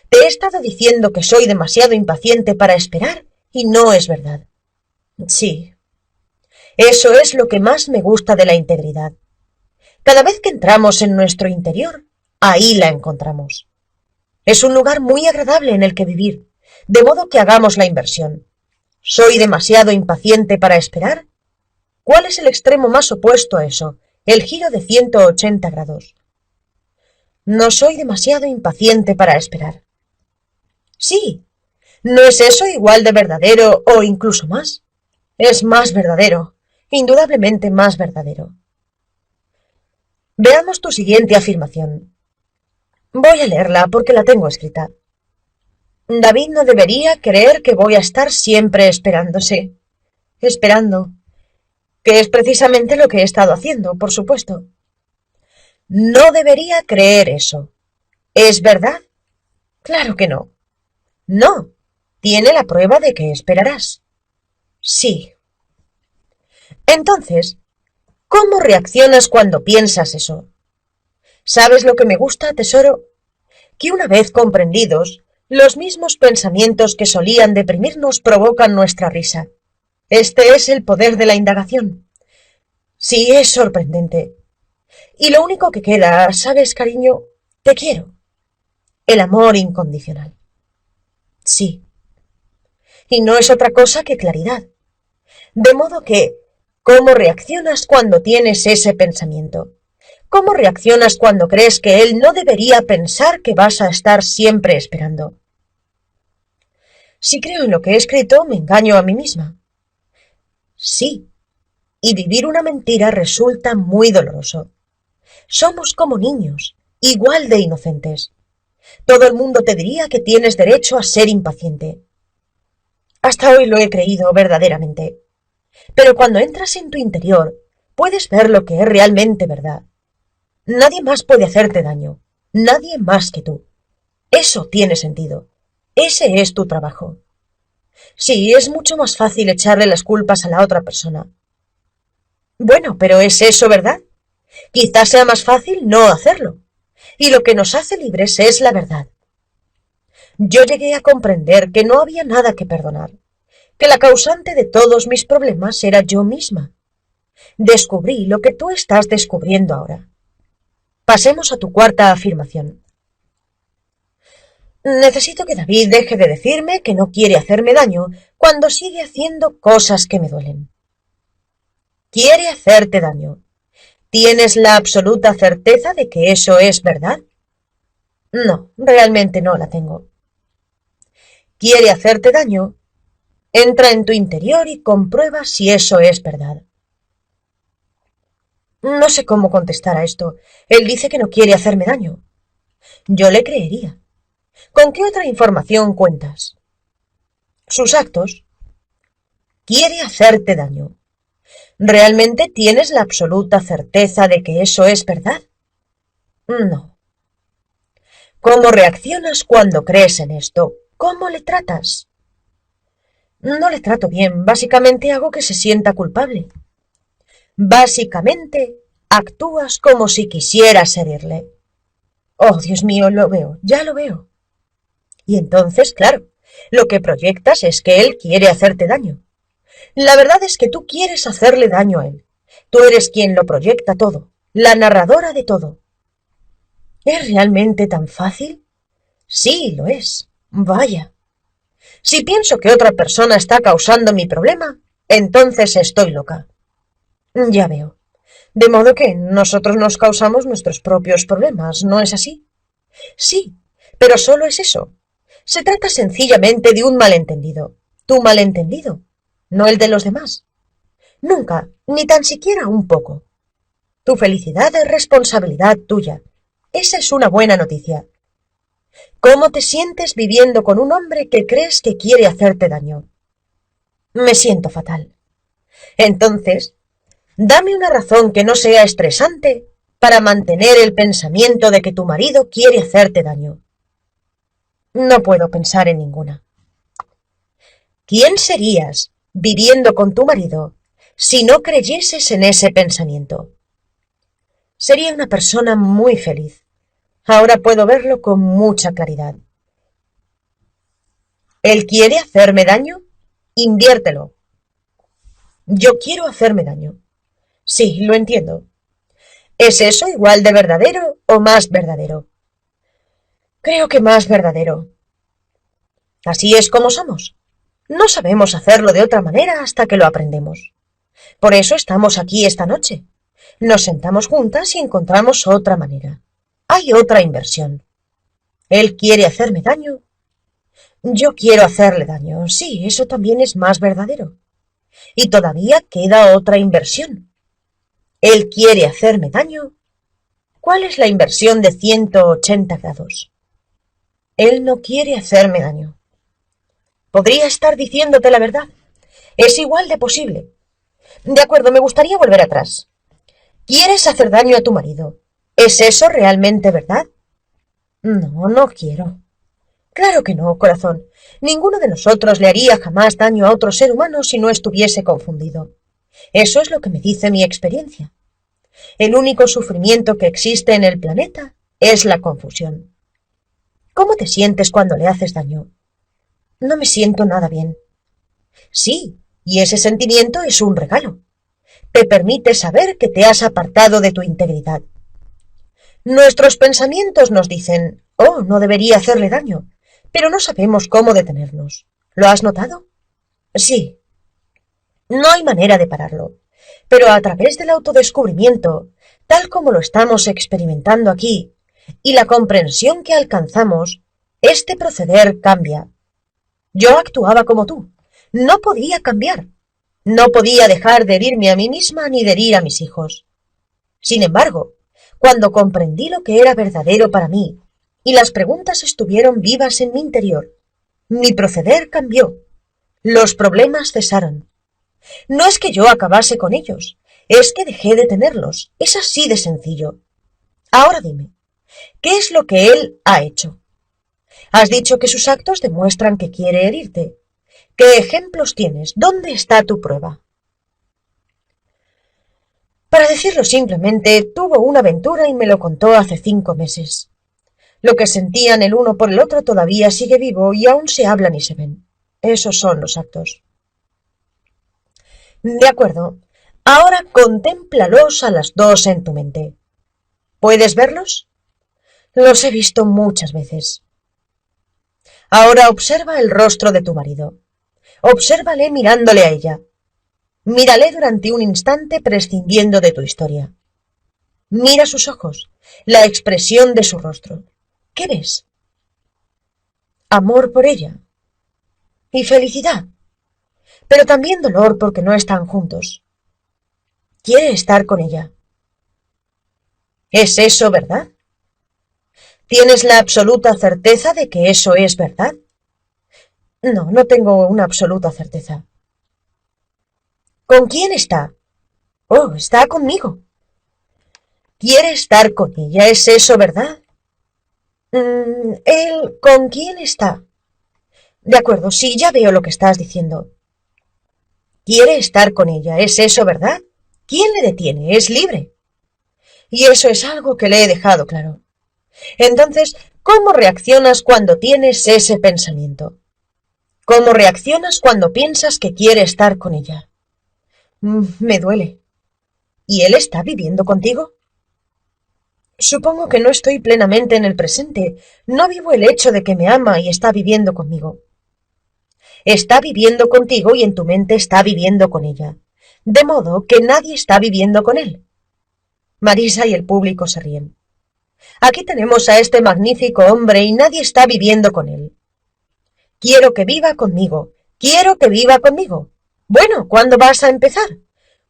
Te he estado diciendo que soy demasiado impaciente para esperar y no es verdad. Sí, eso es lo que más me gusta de la integridad. Cada vez que entramos en nuestro interior, ahí la encontramos. Es un lugar muy agradable en el que vivir, de modo que hagamos la inversión. ¿Soy demasiado impaciente para esperar? ¿Cuál es el extremo más opuesto a eso? El giro de 180 grados. No soy demasiado impaciente para esperar. Sí, ¿no es eso igual de verdadero o incluso más? Es más verdadero, indudablemente más verdadero. Veamos tu siguiente afirmación. Voy a leerla porque la tengo escrita. David no debería creer que voy a estar siempre esperándose. Esperando. Que es precisamente lo que he estado haciendo, por supuesto. No debería creer eso. ¿Es verdad? Claro que no. No. Tiene la prueba de que esperarás. Sí. Entonces, ¿cómo reaccionas cuando piensas eso? ¿Sabes lo que me gusta, tesoro? Que una vez comprendidos, los mismos pensamientos que solían deprimirnos provocan nuestra risa. Este es el poder de la indagación. Sí, es sorprendente. Y lo único que queda, ¿sabes, cariño? Te quiero. El amor incondicional. Sí. Y no es otra cosa que claridad. De modo que, ¿cómo reaccionas cuando tienes ese pensamiento? ¿Cómo reaccionas cuando crees que él no debería pensar que vas a estar siempre esperando? Si creo en lo que he escrito, me engaño a mí misma. Sí. Y vivir una mentira resulta muy doloroso. Somos como niños, igual de inocentes. Todo el mundo te diría que tienes derecho a ser impaciente. Hasta hoy lo he creído verdaderamente. Pero cuando entras en tu interior, puedes ver lo que es realmente verdad. Nadie más puede hacerte daño. Nadie más que tú. Eso tiene sentido. Ese es tu trabajo. Sí, es mucho más fácil echarle las culpas a la otra persona. Bueno, pero ¿es eso verdad? Quizás sea más fácil no hacerlo. Y lo que nos hace libres es la verdad. Yo llegué a comprender que no había nada que perdonar, que la causante de todos mis problemas era yo misma. Descubrí lo que tú estás descubriendo ahora. Pasemos a tu cuarta afirmación. Necesito que David deje de decirme que no quiere hacerme daño cuando sigue haciendo cosas que me duelen. Quiere hacerte daño. ¿Tienes la absoluta certeza de que eso es verdad? No, realmente no la tengo. ¿Quiere hacerte daño? Entra en tu interior y comprueba si eso es verdad. No sé cómo contestar a esto. Él dice que no quiere hacerme daño. Yo le creería. ¿Con qué otra información cuentas? Sus actos. Quiere hacerte daño. ¿Realmente tienes la absoluta certeza de que eso es verdad? No. ¿Cómo reaccionas cuando crees en esto? ¿Cómo le tratas? No le trato bien. Básicamente hago que se sienta culpable. Básicamente actúas como si quisieras herirle. Oh, Dios mío, lo veo, ya lo veo. Y entonces, claro, lo que proyectas es que él quiere hacerte daño. La verdad es que tú quieres hacerle daño a él. Tú eres quien lo proyecta todo, la narradora de todo. ¿Es realmente tan fácil? Sí, lo es. Vaya. Si pienso que otra persona está causando mi problema, entonces estoy loca. Ya veo. De modo que nosotros nos causamos nuestros propios problemas, ¿no es así? Sí, pero solo es eso. Se trata sencillamente de un malentendido. Tu malentendido, no el de los demás. Nunca, ni tan siquiera un poco. Tu felicidad es responsabilidad tuya. Esa es una buena noticia. ¿Cómo te sientes viviendo con un hombre que crees que quiere hacerte daño? Me siento fatal. Entonces, dame una razón que no sea estresante para mantener el pensamiento de que tu marido quiere hacerte daño. No puedo pensar en ninguna. ¿Quién serías viviendo con tu marido si no creyeses en ese pensamiento? Sería una persona muy feliz. Ahora puedo verlo con mucha claridad. ¿Él quiere hacerme daño? Inviértelo. Yo quiero hacerme daño. Sí, lo entiendo. ¿Es eso igual de verdadero o más verdadero? Creo que más verdadero. Así es como somos. No sabemos hacerlo de otra manera hasta que lo aprendemos. Por eso estamos aquí esta noche. Nos sentamos juntas y encontramos otra manera. Hay otra inversión. Él quiere hacerme daño. Yo quiero hacerle daño. Sí, eso también es más verdadero. Y todavía queda otra inversión. Él quiere hacerme daño. ¿Cuál es la inversión de 180 grados? Él no quiere hacerme daño. Podría estar diciéndote la verdad. Es igual de posible. De acuerdo, me gustaría volver atrás. ¿Quieres hacer daño a tu marido? ¿Es eso realmente verdad? No, no quiero. Claro que no, corazón. Ninguno de nosotros le haría jamás daño a otro ser humano si no estuviese confundido. Eso es lo que me dice mi experiencia. El único sufrimiento que existe en el planeta es la confusión. ¿Cómo te sientes cuando le haces daño? No me siento nada bien. Sí, y ese sentimiento es un regalo. Te permite saber que te has apartado de tu integridad. Nuestros pensamientos nos dicen, oh, no debería hacerle daño, pero no sabemos cómo detenernos. ¿Lo has notado? Sí. No hay manera de pararlo, pero a través del autodescubrimiento, tal como lo estamos experimentando aquí, y la comprensión que alcanzamos, este proceder cambia. Yo actuaba como tú. No podía cambiar. No podía dejar de herirme a mí misma ni de herir a mis hijos. Sin embargo, cuando comprendí lo que era verdadero para mí, y las preguntas estuvieron vivas en mi interior, mi proceder cambió. Los problemas cesaron. No es que yo acabase con ellos, es que dejé de tenerlos. Es así de sencillo. Ahora dime, ¿qué es lo que él ha hecho? Has dicho que sus actos demuestran que quiere herirte. ¿Qué ejemplos tienes? ¿Dónde está tu prueba? Para decirlo simplemente, tuvo una aventura y me lo contó hace 5 meses. Lo que sentían el uno por el otro todavía sigue vivo y aún se hablan y se ven. Esos son los actos. De acuerdo. Ahora contémplalos a las 2 en tu mente. ¿Puedes verlos? Los he visto muchas veces. Ahora observa el rostro de tu marido. Obsérvale mirándole a ella. Mírale durante un instante prescindiendo de tu historia. Mira sus ojos, la expresión de su rostro. ¿Qué ves? Amor por ella. Y felicidad. Pero también dolor porque no están juntos. Quiere estar con ella. ¿Es eso verdad? ¿Tienes la absoluta certeza de que eso es verdad? No, no tengo una absoluta certeza. ¿Con quién está? Oh, está conmigo. ¿Quiere estar con ella? ¿Es eso verdad? ¿Él con quién está? De acuerdo, sí, ya veo lo que estás diciendo. Quiere estar con ella, ¿es eso verdad? ¿Quién le detiene? Es libre. Y eso es algo que le he dejado claro. Entonces, ¿cómo reaccionas cuando tienes ese pensamiento? ¿Cómo reaccionas cuando piensas que quiere estar con ella? Me duele. ¿Y él está viviendo contigo? Supongo que no estoy plenamente en el presente. No vivo el hecho de que me ama y está viviendo conmigo. Está viviendo contigo y en tu mente está viviendo con ella. De modo que nadie está viviendo con él. Marisa y el público se ríen. Aquí tenemos a este magnífico hombre y nadie está viviendo con él. Quiero que viva conmigo. Quiero que viva conmigo. Bueno, ¿cuándo vas a empezar?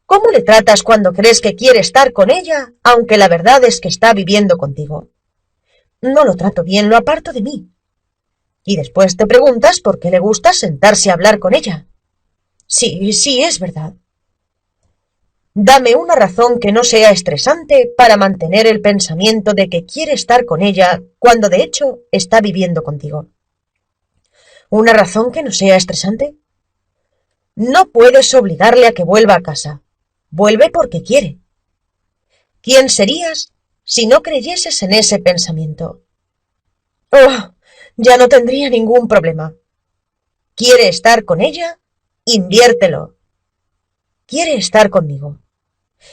¿Cómo le tratas cuando crees que quiere estar con ella, aunque la verdad es que está viviendo contigo? No lo trato bien, lo aparto de mí. Y después te preguntas por qué le gusta sentarse a hablar con ella. Sí, sí, es verdad. Dame una razón que no sea estresante para mantener el pensamiento de que quiere estar con ella cuando de hecho está viviendo contigo. ¿Una razón que no sea estresante? No puedes obligarle a que vuelva a casa. Vuelve porque quiere. ¿Quién serías si no creyeses en ese pensamiento? Oh, ya no tendría ningún problema. ¿Quiere estar con ella? Inviértelo. ¿Quiere estar conmigo?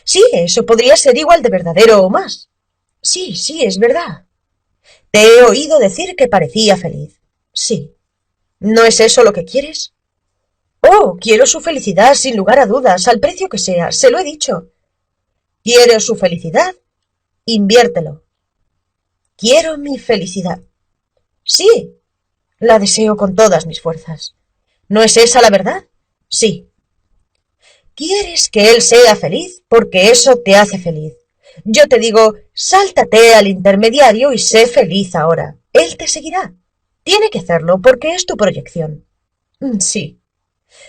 Sí, eso podría ser igual de verdadero o más. Sí, sí, es verdad. Te he oído decir que parecía feliz. Sí. ¿No es eso lo que quieres? Oh, quiero su felicidad sin lugar a dudas, al precio que sea, se lo he dicho. ¿Quiero su felicidad? Inviértelo. Quiero mi felicidad. Sí, la deseo con todas mis fuerzas. ¿No es esa la verdad? Sí. Quieres que él sea feliz porque eso te hace feliz. Yo te digo, sáltate al intermediario y sé feliz ahora. Él te seguirá. Tiene que hacerlo porque es tu proyección. Sí.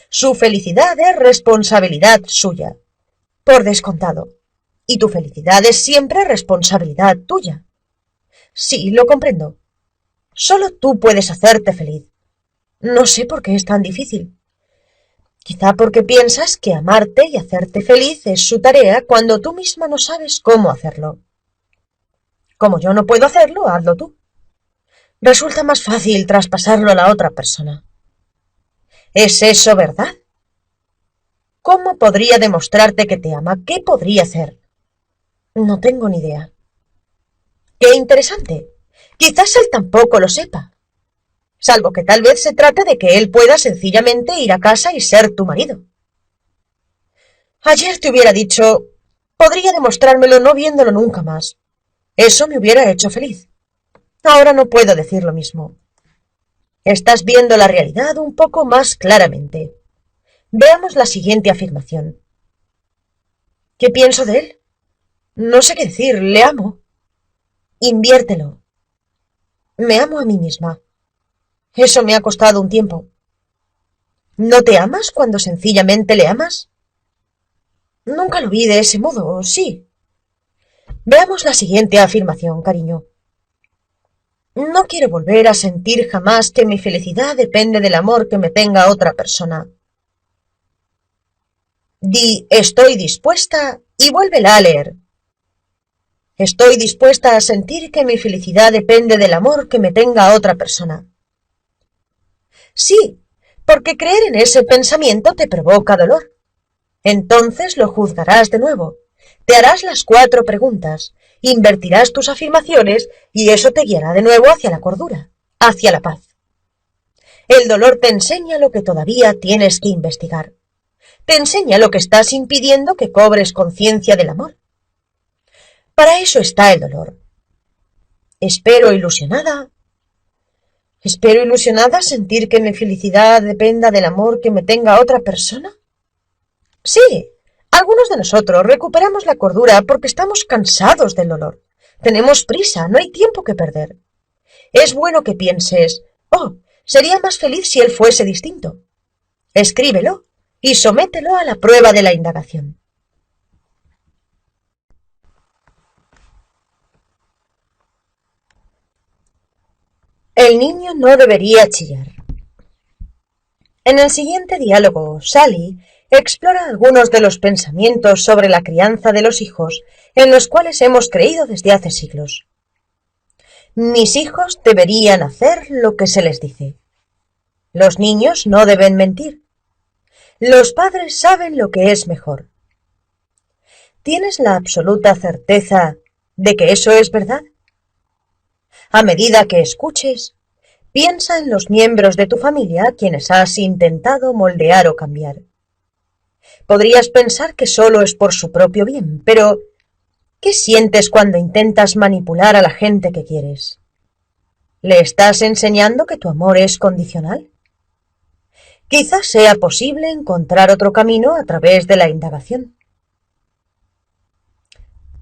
Su felicidad es responsabilidad suya. Por descontado. Y tu felicidad es siempre responsabilidad tuya. Sí, lo comprendo. Solo tú puedes hacerte feliz. No sé por qué es tan difícil. Quizá porque piensas que amarte y hacerte feliz es su tarea cuando tú misma no sabes cómo hacerlo. Como yo no puedo hacerlo, hazlo tú. Resulta más fácil traspasarlo a la otra persona. ¿Es eso verdad? ¿Cómo podría demostrarte que te ama? ¿Qué podría hacer? No tengo ni idea. ¡Qué interesante! Quizás él tampoco lo sepa. Salvo que tal vez se trate de que él pueda sencillamente ir a casa y ser tu marido. Ayer te hubiera dicho, podría demostrármelo no viéndolo nunca más. Eso me hubiera hecho feliz. Ahora no puedo decir lo mismo. Estás viendo la realidad un poco más claramente. Veamos la siguiente afirmación. ¿Qué pienso de él? No sé qué decir, le amo. Inviértelo. Me amo a mí misma. Eso me ha costado un tiempo. ¿No te amas cuando sencillamente le amas? Nunca lo vi de ese modo, sí. Veamos la siguiente afirmación, cariño. No quiero volver a sentir jamás que mi felicidad depende del amor que me tenga otra persona. Di estoy dispuesta y vuélvela a leer. Estoy dispuesta a sentir que mi felicidad depende del amor que me tenga otra persona. Sí, porque creer en ese pensamiento te provoca dolor. Entonces lo juzgarás de nuevo. Te harás las 4 preguntas, invertirás tus afirmaciones y eso te guiará de nuevo hacia la cordura, hacia la paz. El dolor te enseña lo que todavía tienes que investigar. Te enseña lo que estás impidiendo que cobres conciencia del amor. Para eso está el dolor. Espero ilusionada sentir que mi felicidad dependa del amor que me tenga otra persona. Sí, algunos de nosotros recuperamos la cordura porque estamos cansados del dolor. Tenemos prisa, no hay tiempo que perder. Es bueno que pienses, oh, sería más feliz si él fuese distinto. Escríbelo y somételo a la prueba de la indagación. El niño no debería chillar. En el siguiente diálogo, Sally explora algunos de los pensamientos sobre la crianza de los hijos en los cuales hemos creído desde hace siglos. Mis hijos deberían hacer lo que se les dice. Los niños no deben mentir. Los padres saben lo que es mejor. ¿Tienes la absoluta certeza de que eso es verdad? A medida que escuches, piensa en los miembros de tu familia a quienes has intentado moldear o cambiar. Podrías pensar que solo es por su propio bien, pero ¿Qué sientes cuando intentas manipular a la gente que quieres? ¿Le estás enseñando que tu amor es condicional? Quizás sea posible encontrar otro camino a través de la indagación.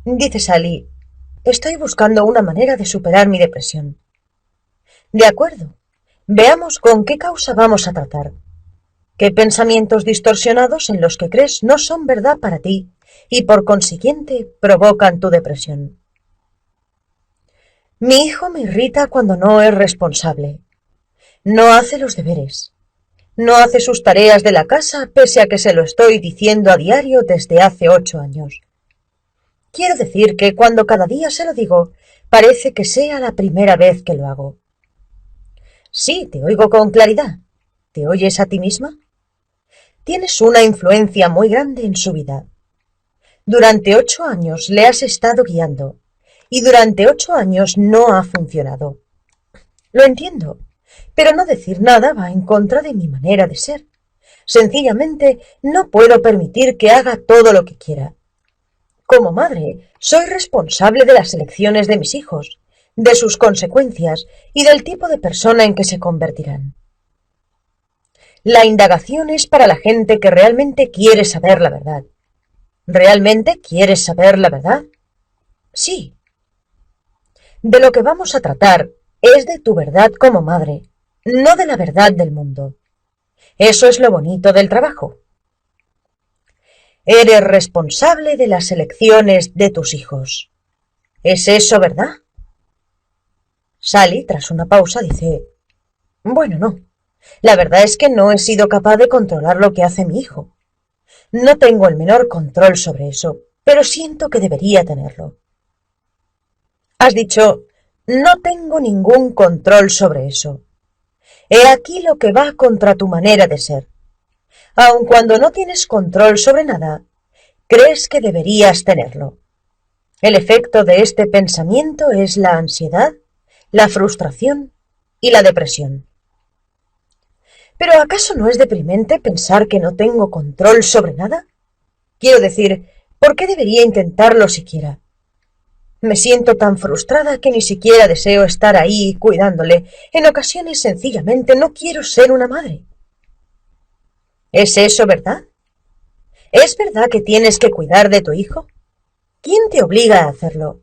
Dice Sally, estoy buscando una manera de superar mi depresión. De acuerdo, veamos con qué causa vamos a tratar. ¿Qué pensamientos distorsionados en los que crees no son verdad para ti y por consiguiente provocan tu depresión? Mi hijo me irrita cuando no es responsable. No hace los deberes. No hace sus tareas de la casa pese a que se lo estoy diciendo a diario desde hace 8 años. Quiero decir que cuando cada día se lo digo, parece que sea la primera vez que lo hago. Sí, te oigo con claridad. ¿Te oyes a ti misma? Tienes una influencia muy grande en su vida. Durante 8 años le has estado guiando y durante 8 años no ha funcionado. Lo entiendo, pero no decir nada va en contra de mi manera de ser. Sencillamente no puedo permitir que haga todo lo que quiera. Como madre, soy responsable de las elecciones de mis hijos, de sus consecuencias y del tipo de persona en que se convertirán. La indagación es para la gente que realmente quiere saber la verdad. ¿Realmente quieres saber la verdad? Sí. De lo que vamos a tratar es de tu verdad como madre, no de la verdad del mundo. Eso es lo bonito del trabajo. Eres responsable de las elecciones de tus hijos. ¿Es eso verdad? Sally, tras una pausa, dice, bueno, no. La verdad es que no he sido capaz de controlar lo que hace mi hijo. No tengo el menor control sobre eso, pero siento que debería tenerlo. Has dicho, no tengo ningún control sobre eso. He aquí lo que va contra tu manera de ser. Aun cuando no tienes control sobre nada, crees que deberías tenerlo. El efecto de este pensamiento es la ansiedad, la frustración y la depresión. ¿Pero acaso no es deprimente pensar que no tengo control sobre nada? Quiero decir, ¿por qué debería intentarlo siquiera? Me siento tan frustrada que ni siquiera deseo estar ahí cuidándole. En ocasiones sencillamente no quiero ser una madre. ¿Es eso verdad? ¿Es verdad que tienes que cuidar de tu hijo? ¿Quién te obliga a hacerlo?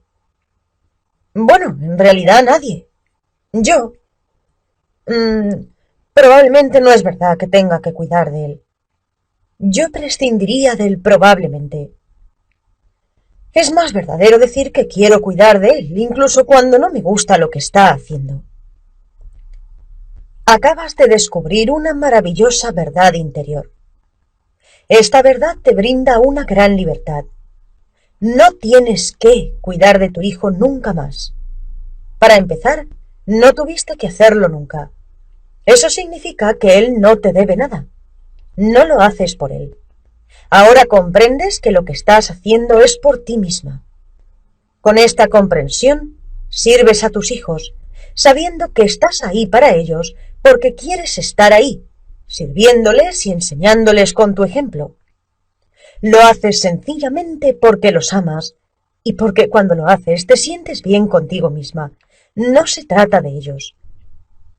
Bueno, en realidad nadie. Yo. Probablemente no es verdad que tenga que cuidar de él. Yo prescindiría del probablemente. Es más verdadero decir que quiero cuidar de él, incluso cuando no me gusta lo que está haciendo. Acabas de descubrir una maravillosa verdad interior. Esta verdad te brinda una gran libertad. No tienes que cuidar de tu hijo nunca más. Para empezar, no tuviste que hacerlo nunca. Eso significa que él no te debe nada. No lo haces por él. Ahora comprendes que lo que estás haciendo es por ti misma. Con esta comprensión, sirves a tus hijos, sabiendo que estás ahí para ellos porque quieres estar ahí, sirviéndoles y enseñándoles con tu ejemplo. Lo haces sencillamente porque los amas y porque cuando lo haces te sientes bien contigo misma. No se trata de ellos.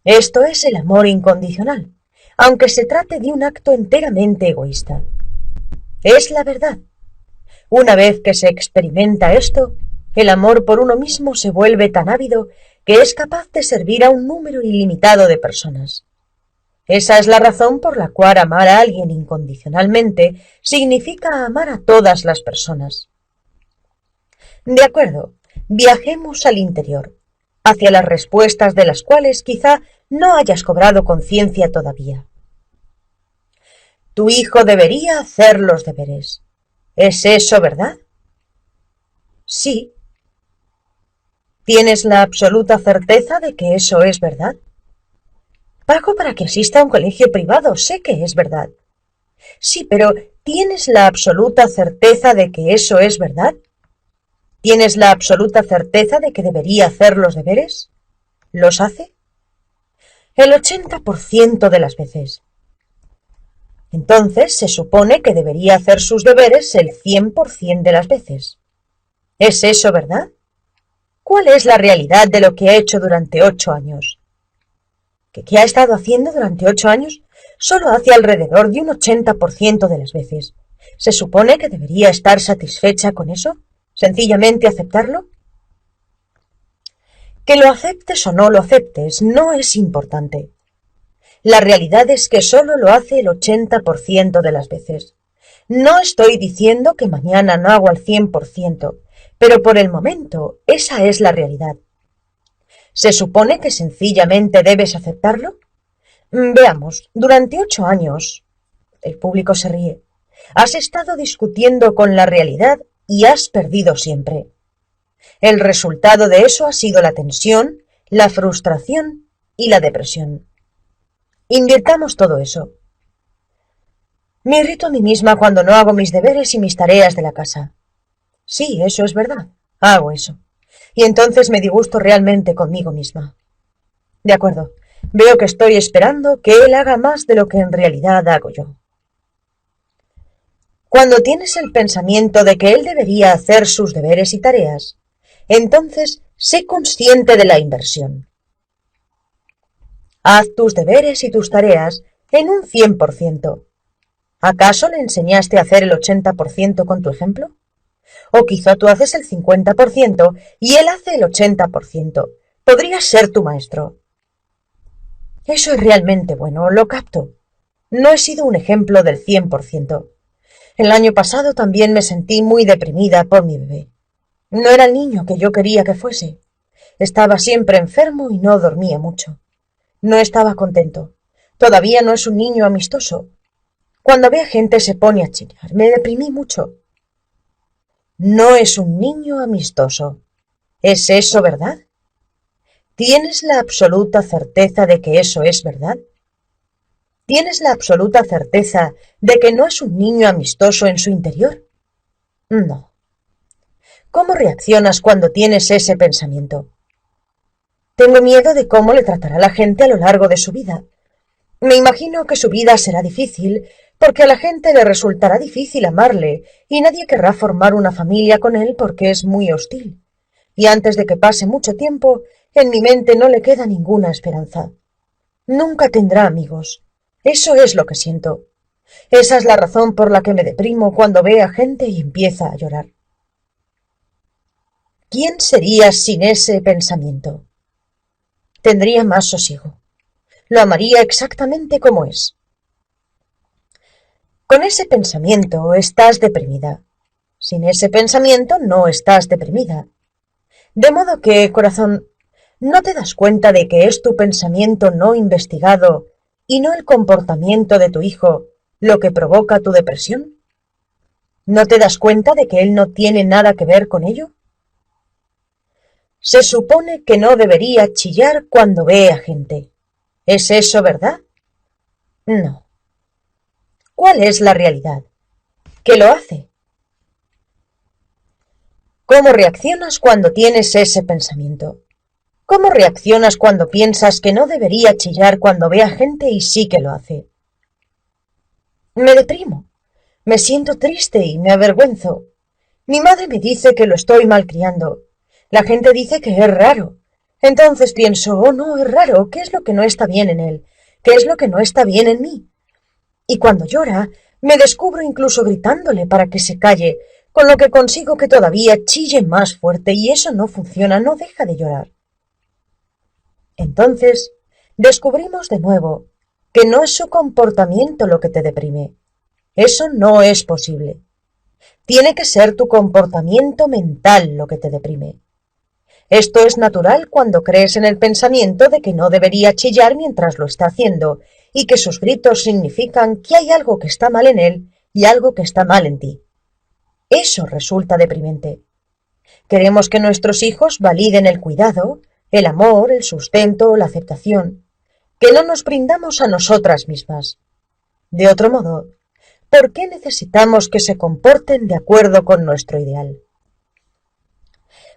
Esto es el amor incondicional, aunque se trate de un acto enteramente egoísta. Es la verdad. Una vez que se experimenta esto, el amor por uno mismo se vuelve tan ávido que es capaz de servir a un número ilimitado de personas. Esa es la razón por la cual amar a alguien incondicionalmente significa amar a todas las personas. De acuerdo, viajemos al interior, hacia las respuestas de las cuales quizá no hayas cobrado conciencia todavía. Tu hijo debería hacer los deberes. ¿Es eso verdad? Sí. ¿Tienes la absoluta certeza de que eso es verdad? Pago para que asista a un colegio privado, sé que es verdad. Sí, pero ¿tienes la absoluta certeza de que eso es verdad? ¿Tienes la absoluta certeza de que debería hacer los deberes? ¿Los hace? El 80% de las veces. Entonces se supone que debería hacer sus deberes el 100% de las veces. ¿Es eso verdad? ¿Cuál es la realidad de lo que ha hecho durante 8 años? ¿Qué ha estado haciendo durante 8 años? Solo hace alrededor de un 80% de las veces. ¿Se supone que debería estar satisfecha con eso? ¿Sencillamente aceptarlo? Que lo aceptes o no lo aceptes no es importante. La realidad es que solo lo hace el 80% de las veces. No estoy diciendo que mañana no hago al 100%, pero por el momento esa es la realidad. ¿Se supone que sencillamente debes aceptarlo? Veamos, durante 8 años, el público se ríe, has estado discutiendo con la realidad y has perdido siempre. El resultado de eso ha sido la tensión, la frustración y la depresión. Invirtamos todo eso. Me irrito a mí misma cuando no hago mis deberes y mis tareas de la casa. Sí, eso es verdad. Hago eso. Y entonces me disgusto realmente conmigo misma. De acuerdo. Veo que estoy esperando que él haga más de lo que en realidad hago yo. Cuando tienes el pensamiento de que él debería hacer sus deberes y tareas, entonces sé consciente de la inversión. Haz tus deberes y tus tareas en un 100%. ¿Acaso le enseñaste a hacer el 80% con tu ejemplo? O quizá tú haces el 50% y él hace el 80%. Podría ser tu maestro. Eso es realmente bueno, lo capto. No he sido un ejemplo del 100%. El año pasado también me sentí muy deprimida por mi bebé. No era el niño que yo quería que fuese. Estaba siempre enfermo y no dormía mucho. No estaba contento. Todavía no es un niño amistoso. Cuando ve a gente se pone a chillar. Me deprimí mucho. No es un niño amistoso. ¿Es eso verdad? ¿Tienes la absoluta certeza de que eso es verdad? ¿Tienes la absoluta certeza de que no es un niño amistoso en su interior? No. ¿Cómo reaccionas cuando tienes ese pensamiento? Tengo miedo de cómo le tratará la gente a lo largo de su vida. Me imagino que su vida será difícil, porque a la gente le resultará difícil amarle, y nadie querrá formar una familia con él porque es muy hostil. Y antes de que pase mucho tiempo, en mi mente no le queda ninguna esperanza. Nunca tendrá amigos. Eso es lo que siento. Esa es la razón por la que me deprimo cuando ve a gente y empieza a llorar. ¿Quién sería sin ese pensamiento? Tendría más sosiego. Lo amaría exactamente como es. Con ese pensamiento estás deprimida. Sin ese pensamiento no estás deprimida. De modo que, corazón, ¿no te das cuenta de que es tu pensamiento no investigado y no el comportamiento de tu hijo lo que provoca tu depresión? ¿No te das cuenta de que él no tiene nada que ver con ello? Se supone que no debería chillar cuando ve a gente. ¿Es eso verdad? No. ¿Cuál es la realidad? ¿Qué lo hace? ¿Cómo reaccionas cuando tienes ese pensamiento? ¿Cómo reaccionas cuando piensas que no debería chillar cuando ve a gente y sí que lo hace? Me deprimo. Me siento triste y me avergüenzo. Mi madre me dice que lo estoy malcriando. La gente dice que es raro. Entonces pienso, oh no, es raro. ¿Qué es lo que no está bien en él? ¿Qué es lo que no está bien en mí? Y cuando llora, me descubro incluso gritándole para que se calle, con lo que consigo que todavía chille más fuerte y eso no funciona, no deja de llorar. Entonces, descubrimos de nuevo que no es su comportamiento lo que te deprime. Eso no es posible. Tiene que ser tu comportamiento mental lo que te deprime. Esto es natural cuando crees en el pensamiento de que no debería chillar mientras lo está haciendo y que sus gritos significan que hay algo que está mal en él y algo que está mal en ti. Eso resulta deprimente. Queremos que nuestros hijos validen el cuidado, el amor, el sustento, la aceptación, que no nos brindamos a nosotras mismas. De otro modo, ¿por qué necesitamos que se comporten de acuerdo con nuestro ideal?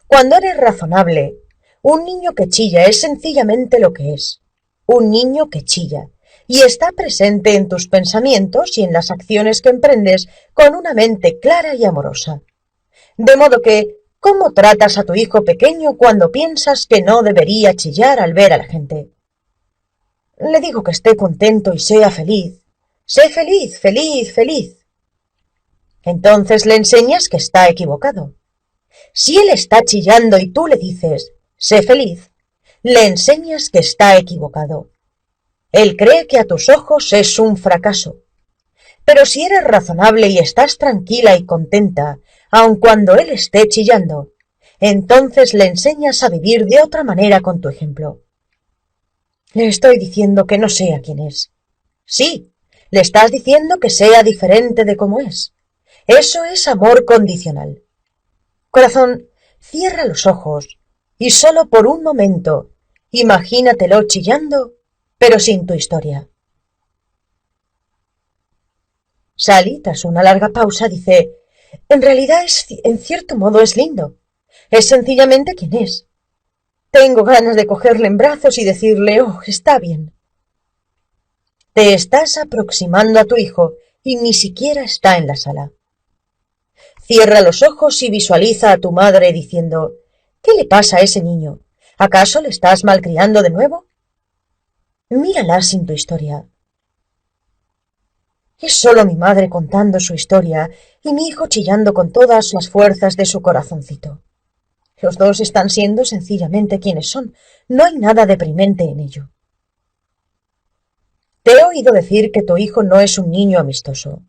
Cuando eres razonable, un niño que chilla es sencillamente lo que es, un niño que chilla, y está presente en tus pensamientos y en las acciones que emprendes con una mente clara y amorosa. De modo que, ¿Cómo tratas a tu hijo pequeño cuando piensas que no debería chillar al ver a la gente? Le digo que esté contento y sea feliz. Sé feliz, feliz, feliz. Entonces le enseñas que está equivocado. Si él está chillando y tú le dices, sé feliz, le enseñas que está equivocado. Él cree que a tus ojos es un fracaso. Pero si eres razonable y estás tranquila y contenta, aun cuando él esté chillando, entonces le enseñas a vivir de otra manera con tu ejemplo. Le estoy diciendo que no sea quien es. Sí, le estás diciendo que sea diferente de como es. Eso es amor condicional. Corazón, cierra los ojos y solo por un momento imagínatelo chillando, pero sin tu historia. Sally, tras una larga pausa, dice, en realidad en cierto modo es lindo. Es sencillamente quien es. Tengo ganas de cogerle en brazos y decirle, oh, está bien. Te estás aproximando a tu hijo y ni siquiera está en la sala. Cierra los ojos y visualiza a tu madre diciendo, ¿qué le pasa a ese niño? ¿Acaso le estás malcriando de nuevo? Mírala sin tu historia. Es solo mi madre contando su historia y mi hijo chillando con todas las fuerzas de su corazoncito. Los dos están siendo sencillamente quienes son. No hay nada deprimente en ello. Te he oído decir que tu hijo no es un niño amistoso.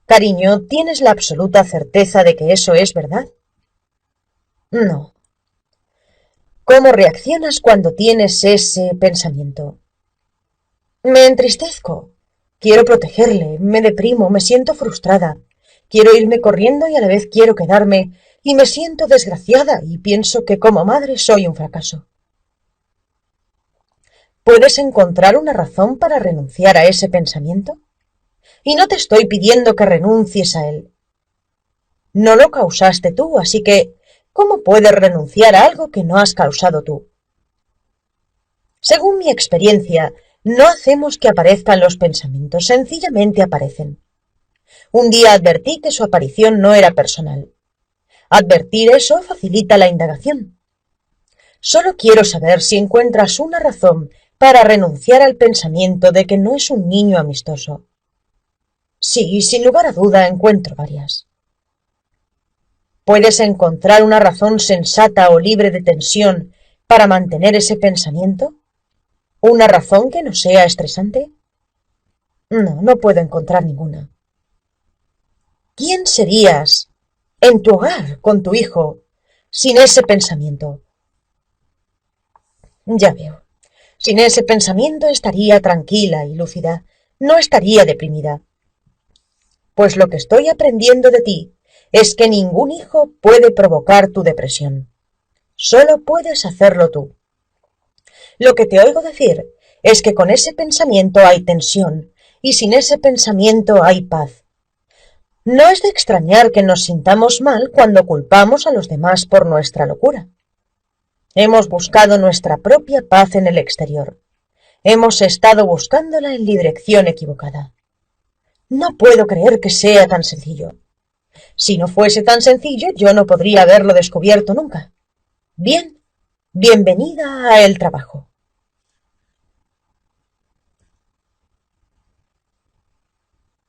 Cariño, ¿tienes la absoluta certeza de que eso es verdad? No. ¿Cómo reaccionas cuando tienes ese pensamiento? Me entristezco. Quiero protegerle, me deprimo, me siento frustrada. Quiero irme corriendo y a la vez quiero quedarme, y me siento desgraciada y pienso que como madre soy un fracaso. ¿Puedes encontrar una razón para renunciar a ese pensamiento? Y no te estoy pidiendo que renuncies a él. No lo causaste tú, así que, ¿cómo puedes renunciar a algo que no has causado tú? Según mi experiencia, no hacemos que aparezcan los pensamientos, sencillamente aparecen. Un día advertí que su aparición no era personal. Advertir eso facilita la indagación. Solo quiero saber si encuentras una razón para renunciar al pensamiento de que no es un niño amistoso. Sí, sin lugar a duda encuentro varias. ¿Puedes encontrar una razón sensata o libre de tensión para mantener ese pensamiento? ¿Una razón que no sea estresante? No, no puedo encontrar ninguna. ¿Quién serías en tu hogar con tu hijo sin ese pensamiento? Ya veo. Sin ese pensamiento estaría tranquila y lúcida, no estaría deprimida. Pues lo que estoy aprendiendo de ti es que ningún hijo puede provocar tu depresión. Solo puedes hacerlo tú. Lo que te oigo decir es que con ese pensamiento hay tensión y sin ese pensamiento hay paz. No es de extrañar que nos sintamos mal cuando culpamos a los demás por nuestra locura. Hemos buscado nuestra propia paz en el exterior. Hemos estado buscándola en la dirección equivocada. No puedo creer que sea tan sencillo. Si no fuese tan sencillo, yo no podría haberlo descubierto nunca. Bien, bienvenida a el trabajo.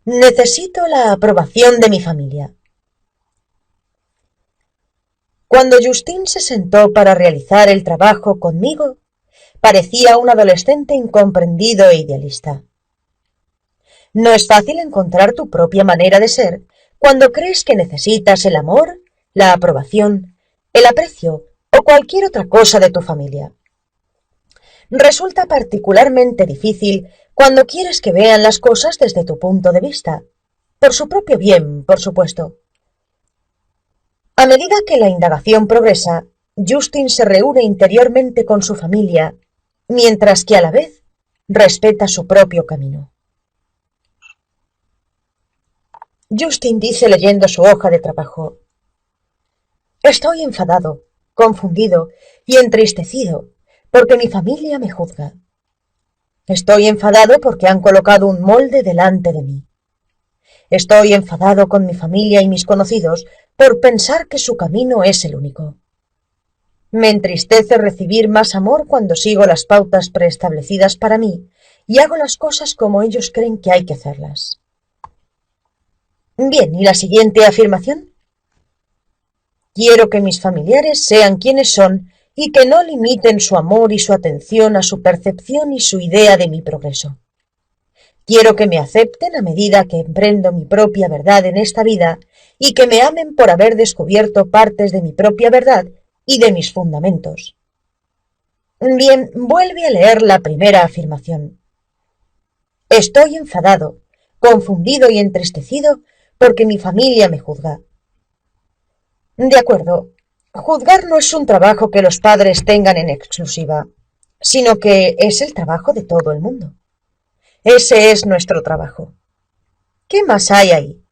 Necesito la aprobación de mi familia. Cuando Justine se sentó para realizar el trabajo conmigo, parecía un adolescente incomprendido e idealista. No es fácil encontrar tu propia manera de ser cuando crees que necesitas el amor, la aprobación, el aprecio o cualquier otra cosa de tu familia. Resulta particularmente difícil cuando quieres que vean las cosas desde tu punto de vista, por su propio bien, por supuesto. A medida que la indagación progresa, Justine se reúne interiormente con su familia, mientras que a la vez respeta su propio camino. Justine dice leyendo su hoja de trabajo: Estoy enfadado, confundido y entristecido porque mi familia me juzga. Estoy enfadado porque han colocado un molde delante de mí. Estoy enfadado con mi familia y mis conocidos por pensar que su camino es el único. Me entristece recibir más amor cuando sigo las pautas preestablecidas para mí y hago las cosas como ellos creen que hay que hacerlas. Bien, ¿y la siguiente afirmación? Quiero que mis familiares sean quienes son y que no limiten su amor y su atención a su percepción y su idea de mi progreso. Quiero que me acepten a medida que emprendo mi propia verdad en esta vida y que me amen por haber descubierto partes de mi propia verdad y de mis fundamentos. Bien, vuelve a leer la primera afirmación. Estoy enfadado, confundido y entristecido porque mi familia me juzga. De acuerdo, juzgar no es un trabajo que los padres tengan en exclusiva, sino que es el trabajo de todo el mundo. Ese es nuestro trabajo. ¿Qué más hay ahí?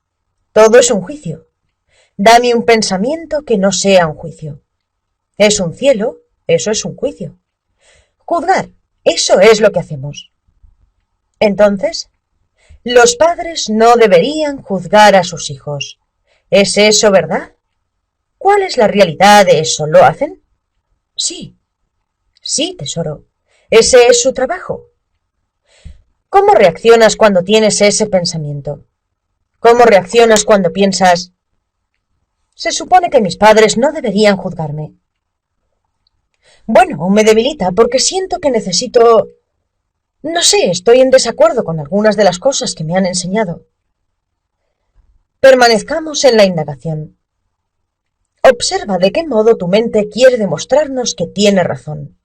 Todo es un juicio. Dame un pensamiento que no sea un juicio. Es un cielo, eso es un juicio. Juzgar, eso es lo que hacemos. Entonces, los padres no deberían juzgar a sus hijos. ¿Es eso verdad? ¿Cuál es la realidad de eso? ¿Lo hacen? Sí. Sí, tesoro. Ese es su trabajo. ¿Cómo reaccionas cuando tienes ese pensamiento? ¿Cómo reaccionas cuando piensas, se supone que mis padres no deberían juzgarme? Bueno, me debilita porque siento que necesito... No sé, estoy en desacuerdo con algunas de las cosas que me han enseñado. Permanezcamos en la indagación. Observa de qué modo tu mente quiere demostrarnos que tiene razón.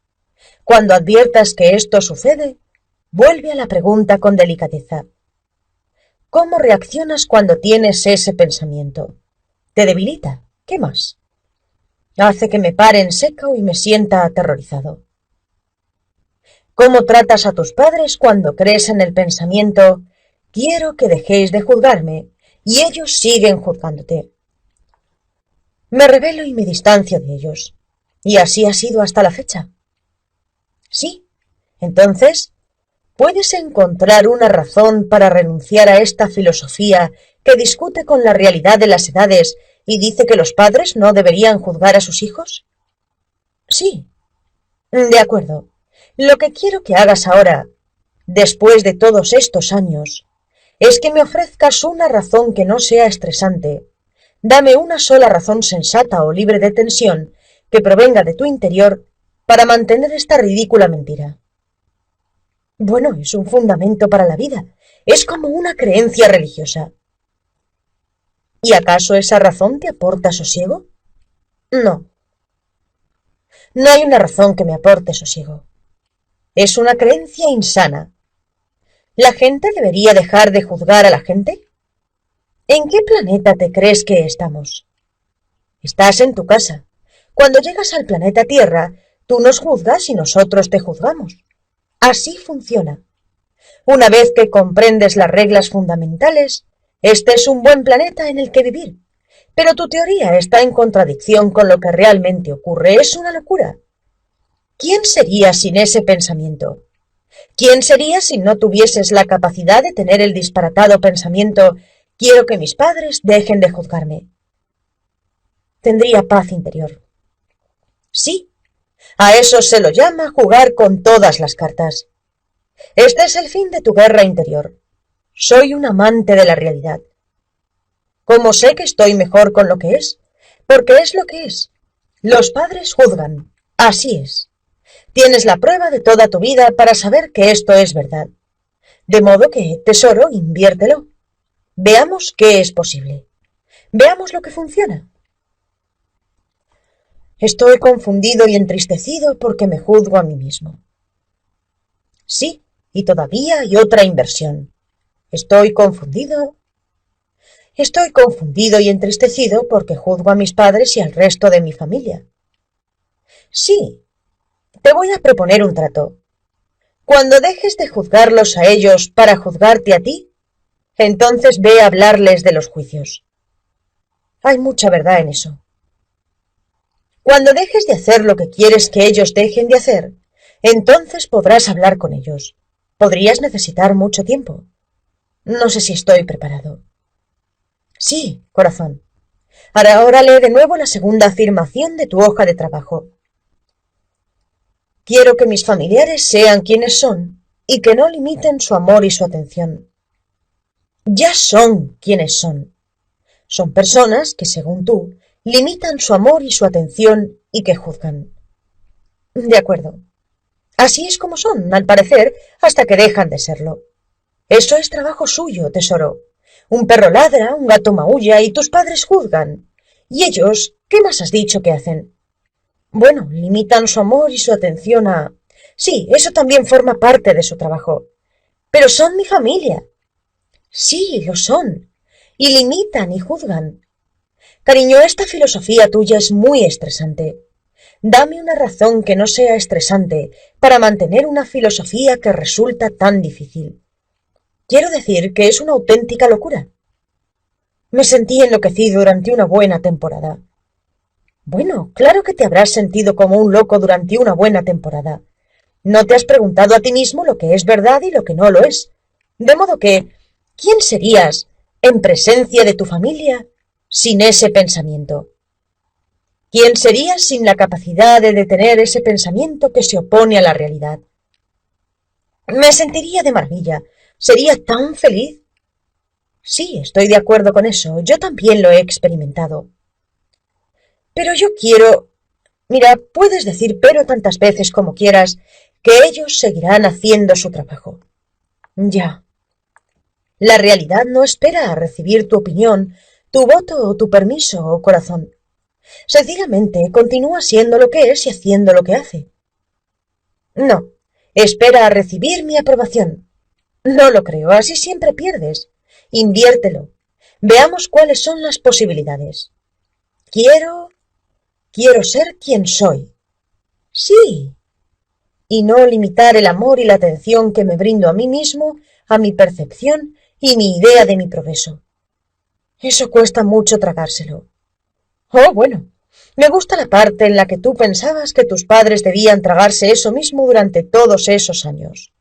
Cuando adviertas que esto sucede, vuelve a la pregunta con delicadeza. ¿Cómo reaccionas cuando tienes ese pensamiento? ¿Te debilita? ¿Qué más? Hace que me pare en seco y me sienta aterrorizado. ¿Cómo tratas a tus padres cuando crees en el pensamiento quiero que dejéis de juzgarme y ellos siguen juzgándote? Me rebelo y me distancio de ellos. Y así ha sido hasta la fecha. Sí. Entonces, ¿puedes encontrar una razón para renunciar a esta filosofía que discute con la realidad de las edades y dice que los padres no deberían juzgar a sus hijos? Sí. De acuerdo. Lo que quiero que hagas ahora, después de todos estos años, es que me ofrezcas una razón que no sea estresante. Dame una sola razón sensata o libre de tensión que provenga de tu interior para mantener esta ridícula mentira. Bueno, es un fundamento para la vida. Es como una creencia religiosa. ¿Y acaso esa razón te aporta sosiego? No. No hay una razón que me aporte sosiego. Es una creencia insana. ¿La gente debería dejar de juzgar a la gente? ¿En qué planeta te crees que estamos? Estás en tu casa. Cuando llegas al planeta Tierra, tú nos juzgas y nosotros te juzgamos. Así funciona. Una vez que comprendes las reglas fundamentales, este es un buen planeta en el que vivir. Pero tu teoría está en contradicción con lo que realmente ocurre. Es una locura. ¿Quién sería sin ese pensamiento? ¿Quién sería si no tuvieses la capacidad de tener el disparatado pensamiento quiero que mis padres dejen de juzgarme? Tendría paz interior. Sí, a eso se lo llama jugar con todas las cartas. Este es el fin de tu guerra interior. Soy un amante de la realidad. ¿Cómo sé que estoy mejor con lo que es? Porque es lo que es. Los padres juzgan. Así es. Tienes la prueba de toda tu vida para saber que esto es verdad. De modo que, tesoro, inviértelo. Veamos qué es posible. Veamos lo que funciona. Estoy confundido y entristecido porque me juzgo a mí mismo. Sí, y todavía hay otra inversión. Estoy confundido y entristecido porque juzgo a mis padres y al resto de mi familia. Sí, te voy a proponer un trato. Cuando dejes de juzgarlos a ellos para juzgarte a ti, entonces ve a hablarles de los juicios. Hay mucha verdad en eso. Cuando dejes de hacer lo que quieres que ellos dejen de hacer, entonces podrás hablar con ellos. Podrías necesitar mucho tiempo. No sé si estoy preparado. Sí, corazón. Ahora lee de nuevo la segunda afirmación de tu hoja de trabajo. Quiero que mis familiares sean quienes son y que no limiten su amor y su atención. Ya son quienes son. Son personas que, según tú, limitan su amor y su atención y que juzgan. De acuerdo. Así es como son, al parecer, hasta que dejan de serlo. Eso es trabajo suyo, tesoro. Un perro ladra, un gato maulla y tus padres juzgan. ¿Y ellos qué más has dicho que hacen? Bueno, limitan su amor y su atención a... Sí, eso también forma parte de su trabajo. Pero son mi familia. Sí, lo son. Y limitan y juzgan. Cariño, esta filosofía tuya es muy estresante. Dame una razón que no sea estresante para mantener una filosofía que resulta tan difícil. Quiero decir que es una auténtica locura. Me sentí enloquecido durante una buena temporada. Bueno, claro que te habrás sentido como un loco durante una buena temporada. No te has preguntado a ti mismo lo que es verdad y lo que no lo es. De modo que, ¿quién serías en presencia de tu familia sin ese pensamiento? ¿Quién serías sin la capacidad de detener ese pensamiento que se opone a la realidad? Me sentiría de maravilla. Sería tan feliz. Sí, estoy de acuerdo con eso. Yo también lo he experimentado. Pero yo quiero... Mira, puedes decir pero tantas veces como quieras, que ellos seguirán haciendo su trabajo. Ya. La realidad no espera a recibir tu opinión, tu voto o tu permiso o corazón. Sencillamente continúa siendo lo que es y haciendo lo que hace. No, espera a recibir mi aprobación. No lo creo, así siempre pierdes. Inviértelo. Veamos cuáles son las posibilidades. Quiero ser quien soy. Sí. Y no limitar el amor y la atención que me brindo a mí mismo, a mi percepción y mi idea de mi progreso. Eso cuesta mucho tragárselo. Oh, bueno, me gusta la parte en la que tú pensabas que tus padres debían tragarse eso mismo durante todos esos años.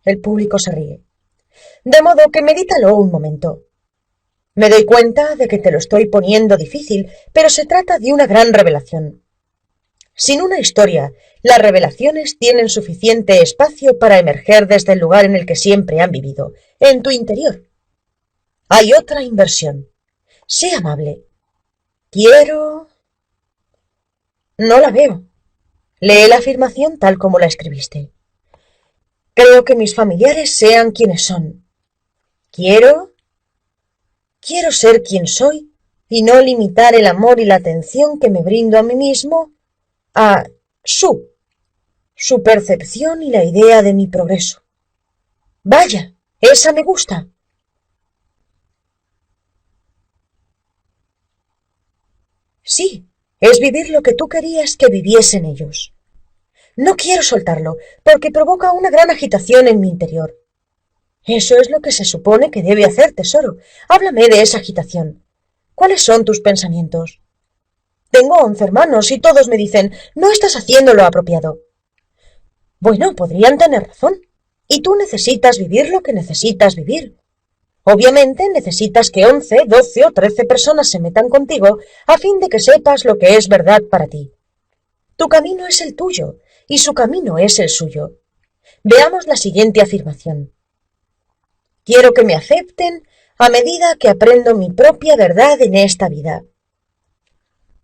El público se ríe. De modo que medítalo un momento. Me doy cuenta de que te lo estoy poniendo difícil, pero se trata de una gran revelación. Sin una historia, las revelaciones tienen suficiente espacio para emerger desde el lugar en el que siempre han vivido, en tu interior. Hay otra inversión. Sé amable. Quiero... No la veo. Lee la afirmación tal como la escribiste. Creo que mis familiares sean quienes son. Quiero ser quien soy y no limitar el amor y la atención que me brindo a mí mismo a su percepción y la idea de mi progreso. Vaya, esa me gusta. Sí, es vivir lo que tú querías que viviesen ellos. No quiero soltarlo, porque provoca una gran agitación en mi interior. Eso es lo que se supone que debe hacer, tesoro. Háblame de esa agitación. ¿Cuáles son tus pensamientos? Tengo 11 hermanos y todos me dicen, no estás haciendo lo apropiado. Bueno, podrían tener razón. Y tú necesitas vivir lo que necesitas vivir. Obviamente necesitas que 11, 12 o 13 personas se metan contigo a fin de que sepas lo que es verdad para ti. Tu camino es el tuyo y su camino es el suyo. Veamos la siguiente afirmación. Quiero que me acepten a medida que aprendo mi propia verdad en esta vida.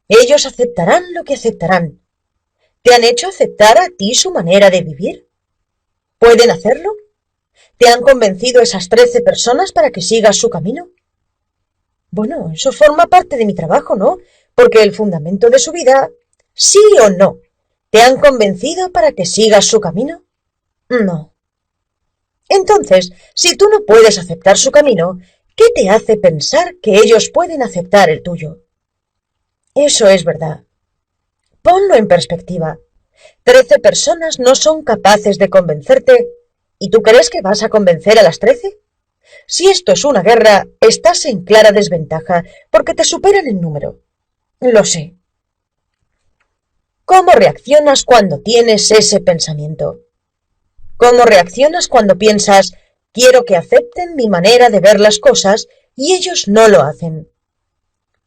Ellos aceptarán lo que aceptarán. ¿Te han hecho aceptar a ti su manera de vivir? ¿Pueden hacerlo? ¿Te han convencido esas 13 personas para que sigas su camino? Bueno, eso forma parte de mi trabajo, ¿no? Porque el fundamento de su vida, sí o no, ¿te han convencido para que sigas su camino? No. Entonces, si tú no puedes aceptar su camino, ¿qué te hace pensar que ellos pueden aceptar el tuyo? Eso es verdad. Ponlo en perspectiva. 13 personas no son capaces de convencerte, ¿y tú crees que vas a convencer a las 13? Si esto es una guerra, estás en clara desventaja, porque te superan en número. Lo sé. ¿Cómo reaccionas cuando tienes ese pensamiento? ¿Cómo reaccionas cuando piensas, quiero que acepten mi manera de ver las cosas y ellos no lo hacen.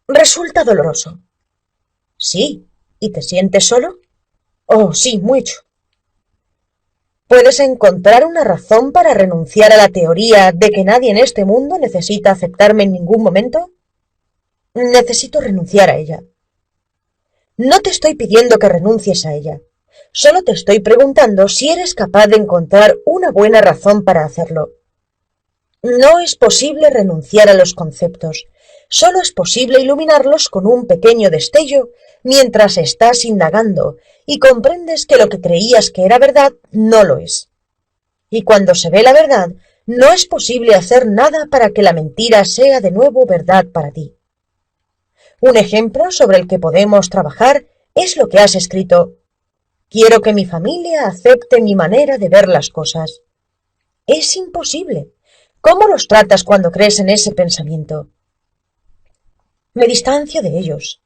Resulta doloroso. Sí, ¿y te sientes solo? Oh, sí, mucho. ¿Puedes encontrar una razón para renunciar a la teoría de que nadie en este mundo necesita aceptarme en ningún momento? Necesito renunciar a ella. No te estoy pidiendo que renuncies a ella. Solo te estoy preguntando si eres capaz de encontrar una buena razón para hacerlo. No es posible renunciar a los conceptos. Solo es posible iluminarlos con un pequeño destello mientras estás indagando y comprendes que lo que creías que era verdad no lo es. Y cuando se ve la verdad, no es posible hacer nada para que la mentira sea de nuevo verdad para ti. Un ejemplo sobre el que podemos trabajar es lo que has escrito. Quiero que mi familia acepte mi manera de ver las cosas. Es imposible. ¿Cómo los tratas cuando crees en ese pensamiento? Me distancio de ellos.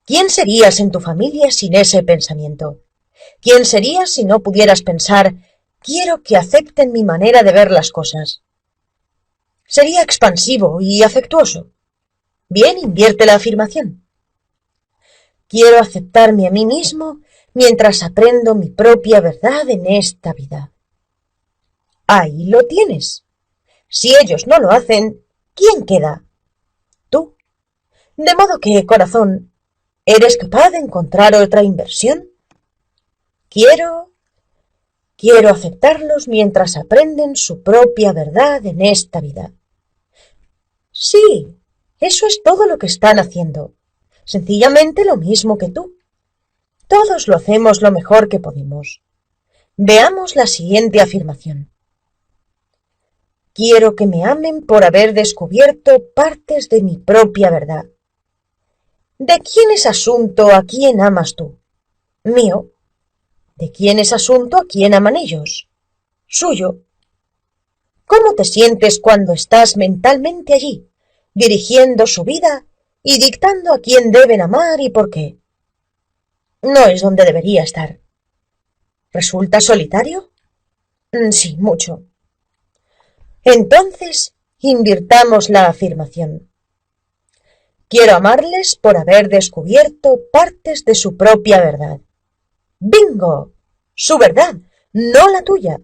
¿Quién serías en tu familia sin ese pensamiento? ¿Quién serías si no pudieras pensar, quiero que acepten mi manera de ver las cosas? Sería expansivo y afectuoso. Bien, invierte la afirmación. Quiero aceptarme a mí mismo mientras aprendo mi propia verdad en esta vida. Ahí lo tienes. Si ellos no lo hacen, ¿quién queda? Tú. De modo que, corazón, ¿eres capaz de encontrar otra inversión? Quiero aceptarlos mientras aprenden su propia verdad en esta vida. Sí, eso es todo lo que están haciendo. Sencillamente lo mismo que tú. Todos lo hacemos lo mejor que podemos. Veamos la siguiente afirmación. Quiero que me amen por haber descubierto partes de mi propia verdad. ¿De quién es asunto a quién amas tú? Mío. ¿De quién es asunto a quién aman ellos? Suyo. ¿Cómo te sientes cuando estás mentalmente allí, dirigiendo su vida y dictando a quién deben amar y por qué? No es donde debería estar. ¿Resulta solitario? Sí, mucho. Entonces, invirtamos la afirmación. Quiero amarles por haber descubierto partes de su propia verdad. ¡Bingo! Su verdad, no la tuya.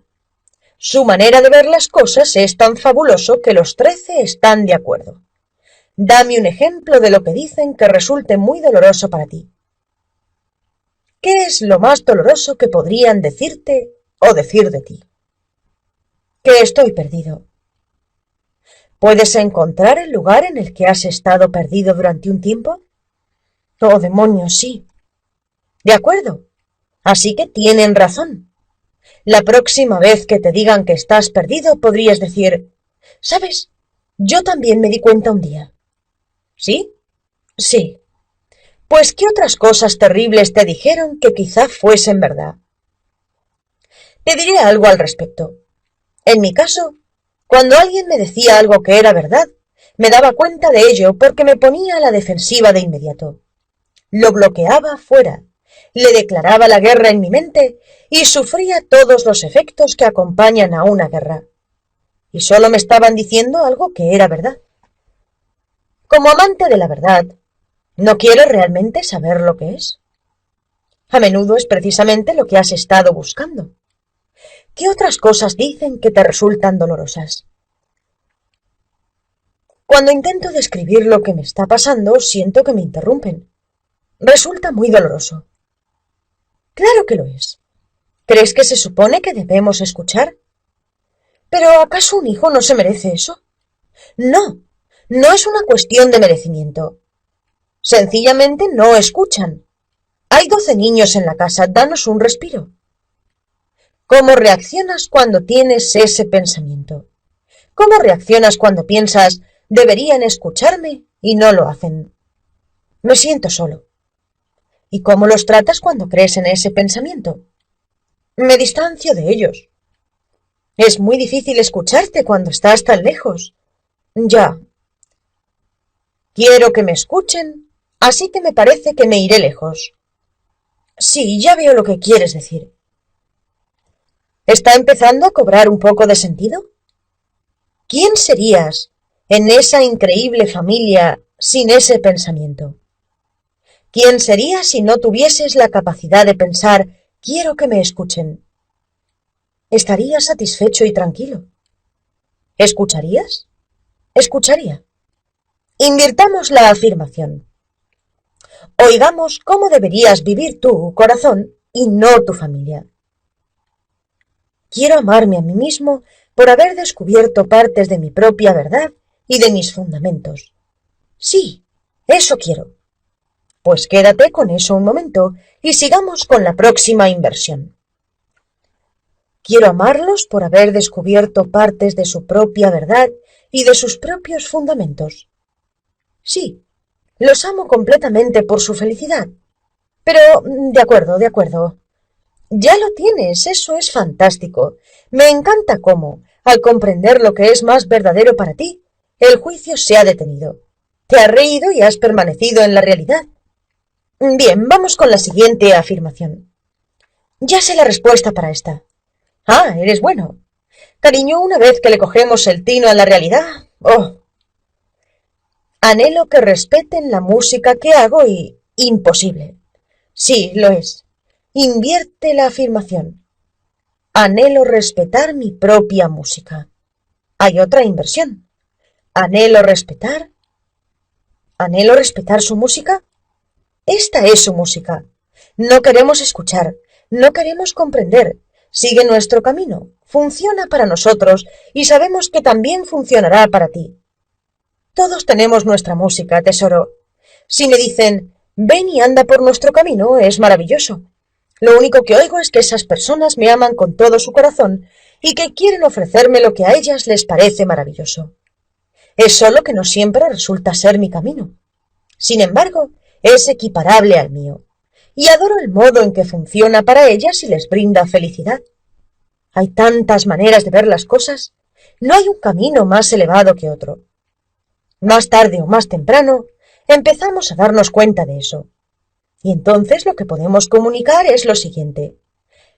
Su manera de ver las cosas es tan fabuloso que los 13 están de acuerdo. Dame un ejemplo de lo que dicen que resulte muy doloroso para ti. ¿Qué es lo más doloroso que podrían decirte o decir de ti? Que estoy perdido. ¿Puedes encontrar el lugar en el que has estado perdido durante un tiempo? Oh, demonios, sí. De acuerdo. Así que tienen razón. La próxima vez que te digan que estás perdido, podrías decir, ¿sabes? Yo también me di cuenta un día. ¿Sí? Sí. Pues, ¿qué otras cosas terribles te dijeron que quizá fuesen verdad? Te diré algo al respecto. En mi caso, cuando alguien me decía algo que era verdad, me daba cuenta de ello porque me ponía a la defensiva de inmediato. Lo bloqueaba fuera, le declaraba la guerra en mi mente y sufría todos los efectos que acompañan a una guerra. Y solo me estaban diciendo algo que era verdad. Como amante de la verdad, ¿no quieres realmente saber lo que es? A menudo es precisamente lo que has estado buscando. ¿Qué otras cosas dicen que te resultan dolorosas? Cuando intento describir lo que me está pasando, siento que me interrumpen. Resulta muy doloroso. Claro que lo es. ¿Crees que se supone que debemos escuchar? ¿Pero acaso un hijo no se merece eso? No, no es una cuestión de merecimiento. Sencillamente no escuchan. Hay 12 niños en la casa, danos un respiro. ¿Cómo reaccionas cuando tienes ese pensamiento? ¿Cómo reaccionas cuando piensas, deberían escucharme y no lo hacen? Me siento solo. ¿Y cómo los tratas cuando crees en ese pensamiento? Me distancio de ellos. Es muy difícil escucharte cuando estás tan lejos. Ya. Quiero que me escuchen, así que me parece que me iré lejos. Sí, ya veo lo que quieres decir. ¿Está empezando a cobrar un poco de sentido? ¿Quién serías en esa increíble familia sin ese pensamiento? ¿Quién serías si no tuvieses la capacidad de pensar quiero que me escuchen? ¿Estarías satisfecho y tranquilo? ¿Escucharías? Escucharía. Invirtamos la afirmación. Oigamos cómo deberías vivir tú, corazón, y no tu familia. Quiero amarme a mí mismo por haber descubierto partes de mi propia verdad y de mis fundamentos. Sí, eso quiero. Pues quédate con eso un momento y sigamos con la próxima inversión. Quiero amarlos por haber descubierto partes de su propia verdad y de sus propios fundamentos. Sí, los amo completamente por su felicidad. Pero, de acuerdo. Ya lo tienes, eso es fantástico. Me encanta cómo, al comprender lo que es más verdadero para ti, el juicio se ha detenido. Te has reído y has permanecido en la realidad. Bien, vamos con la siguiente afirmación. Ya sé la respuesta para esta. Ah, eres bueno. Cariño, una vez que le cogemos el tino a la realidad, anhelo que respeten la música que hago y... imposible. Sí, lo es. Invierte la afirmación. Anhelo respetar mi propia música. Hay otra inversión. Anhelo respetar su música. Esta es su música. No queremos escuchar, no queremos comprender. Sigue nuestro camino, funciona para nosotros y sabemos que también funcionará para ti. Todos tenemos nuestra música, tesoro. Si me dicen, ven y anda por nuestro camino, es maravilloso. Lo único que oigo es que esas personas me aman con todo su corazón y que quieren ofrecerme lo que a ellas les parece maravilloso. Es solo que no siempre resulta ser mi camino. Sin embargo, es equiparable al mío, y adoro el modo en que funciona para ellas y les brinda felicidad. Hay tantas maneras de ver las cosas, no hay un camino más elevado que otro. Más tarde o más temprano, empezamos a darnos cuenta de eso. Y entonces lo que podemos comunicar es lo siguiente.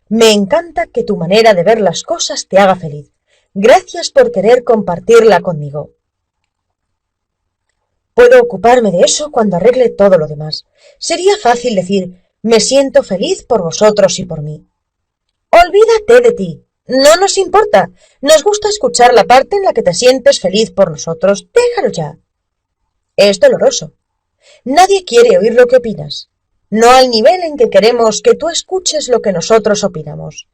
Me encanta que tu manera de ver las cosas te haga feliz. Gracias por querer compartirla conmigo. Puedo ocuparme de eso cuando arregle todo lo demás. Sería fácil decir, me siento feliz por vosotros y por mí. Olvídate de ti. No nos importa. Nos gusta escuchar la parte en la que te sientes feliz por nosotros. Déjalo ya. Es doloroso. Nadie quiere oír lo que opinas. No al nivel en que queremos que tú escuches lo que nosotros opinamos.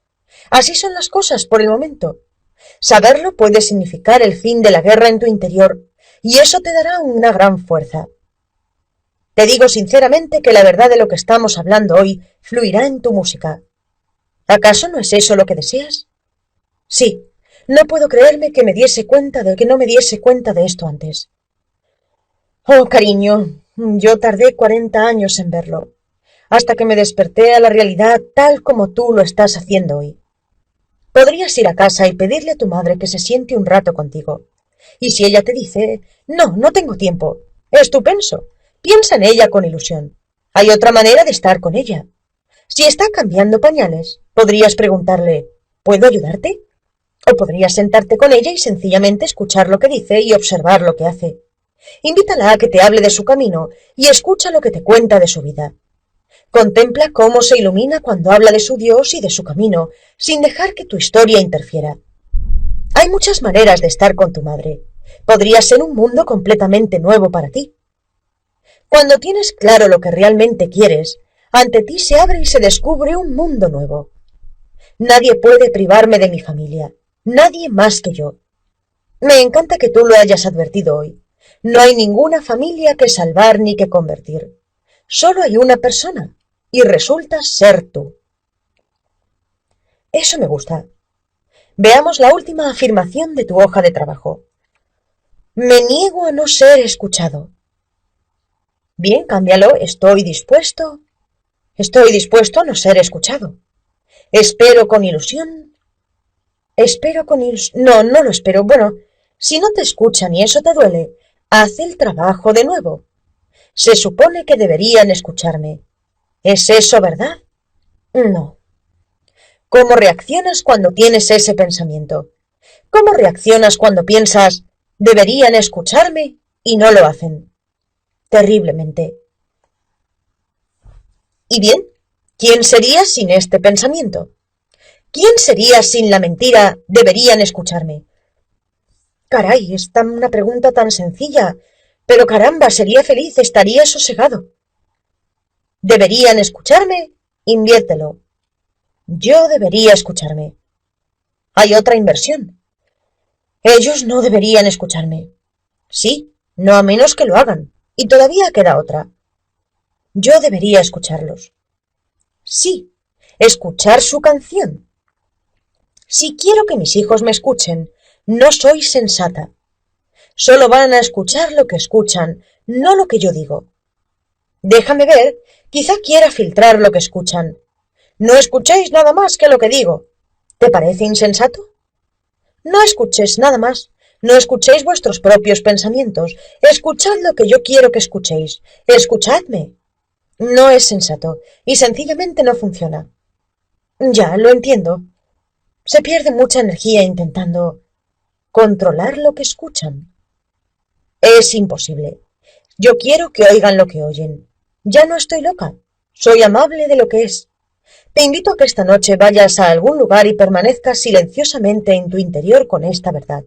Así son las cosas por el momento. Saberlo puede significar el fin de la guerra en tu interior, y eso te dará una gran fuerza. Te digo sinceramente que la verdad de lo que estamos hablando hoy fluirá en tu música. ¿Acaso no es eso lo que deseas? Sí, no puedo creerme que no me diese cuenta de esto antes. Oh, cariño, yo tardé 40 años en verlo, hasta que me desperté a la realidad tal como tú lo estás haciendo hoy. Podrías ir a casa y pedirle a tu madre que se siente un rato contigo. Y si ella te dice, no tengo tiempo, estupendo, piensa en ella con ilusión. Hay otra manera de estar con ella. Si está cambiando pañales, podrías preguntarle, ¿puedo ayudarte? O podrías sentarte con ella y sencillamente escuchar lo que dice y observar lo que hace. Invítala a que te hable de su camino y escucha lo que te cuenta de su vida. Contempla cómo se ilumina cuando habla de su Dios y de su camino, sin dejar que tu historia interfiera. Hay muchas maneras de estar con tu madre. Podría ser un mundo completamente nuevo para ti. Cuando tienes claro lo que realmente quieres, ante ti se abre y se descubre un mundo nuevo. Nadie puede privarme de mi familia, nadie más que yo. Me encanta que tú lo hayas advertido hoy. No hay ninguna familia que salvar ni que convertir. Solo hay una persona, y resulta ser tú. Eso me gusta. Veamos la última afirmación de tu hoja de trabajo. Me niego a no ser escuchado. Bien, cámbialo. Estoy dispuesto a no ser escuchado. Espero con ilusión. No lo espero. Bueno, si no te escuchan y eso te duele, haz el trabajo de nuevo. Se supone que deberían escucharme. ¿Es eso verdad? No. ¿Cómo reaccionas cuando tienes ese pensamiento? ¿Cómo reaccionas cuando piensas, Deberían escucharme y no lo hacen. Terriblemente. ¿Y bien? ¿Quién sería sin este pensamiento? ¿Quién sería sin la mentira deberían escucharme? Caray, es una pregunta tan sencilla. Pero caramba, sería feliz, estaría sosegado. ¿Deberían escucharme? Inviértelo. Yo debería escucharme. Hay otra inversión. Ellos no deberían escucharme. Sí, no a menos que lo hagan. Y todavía queda otra. Yo debería escucharlos. Sí, escuchar su canción. Si quiero que mis hijos me escuchen, no soy sensata. Solo van a escuchar lo que escuchan, no lo que yo digo. Déjame ver, quizá quiera filtrar lo que escuchan. No escuchéis nada más que lo que digo. ¿Te parece insensato? No escuchéis nada más. No escuchéis vuestros propios pensamientos. Escuchad lo que yo quiero que escuchéis. Escuchadme. No es sensato, y sencillamente no funciona. Ya, lo entiendo. Se pierde mucha energía intentando controlar lo que escuchan. Es imposible. Yo quiero que oigan lo que oyen. Ya no estoy loca. Soy amable de lo que es. Te invito a que esta noche vayas a algún lugar y permanezcas silenciosamente en tu interior con esta verdad.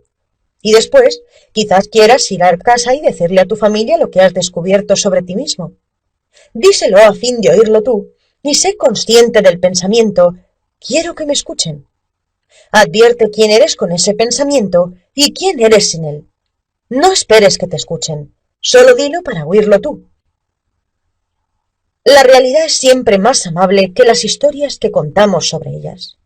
Y después, quizás quieras ir a casa y decirle a tu familia lo que has descubierto sobre ti mismo. Díselo a fin de oírlo tú, y sé consciente del pensamiento, quiero que me escuchen. Advierte quién eres con ese pensamiento y quién eres sin él. No esperes que te escuchen, solo dilo para oírlo tú. La realidad es siempre más amable que las historias que contamos sobre ellas.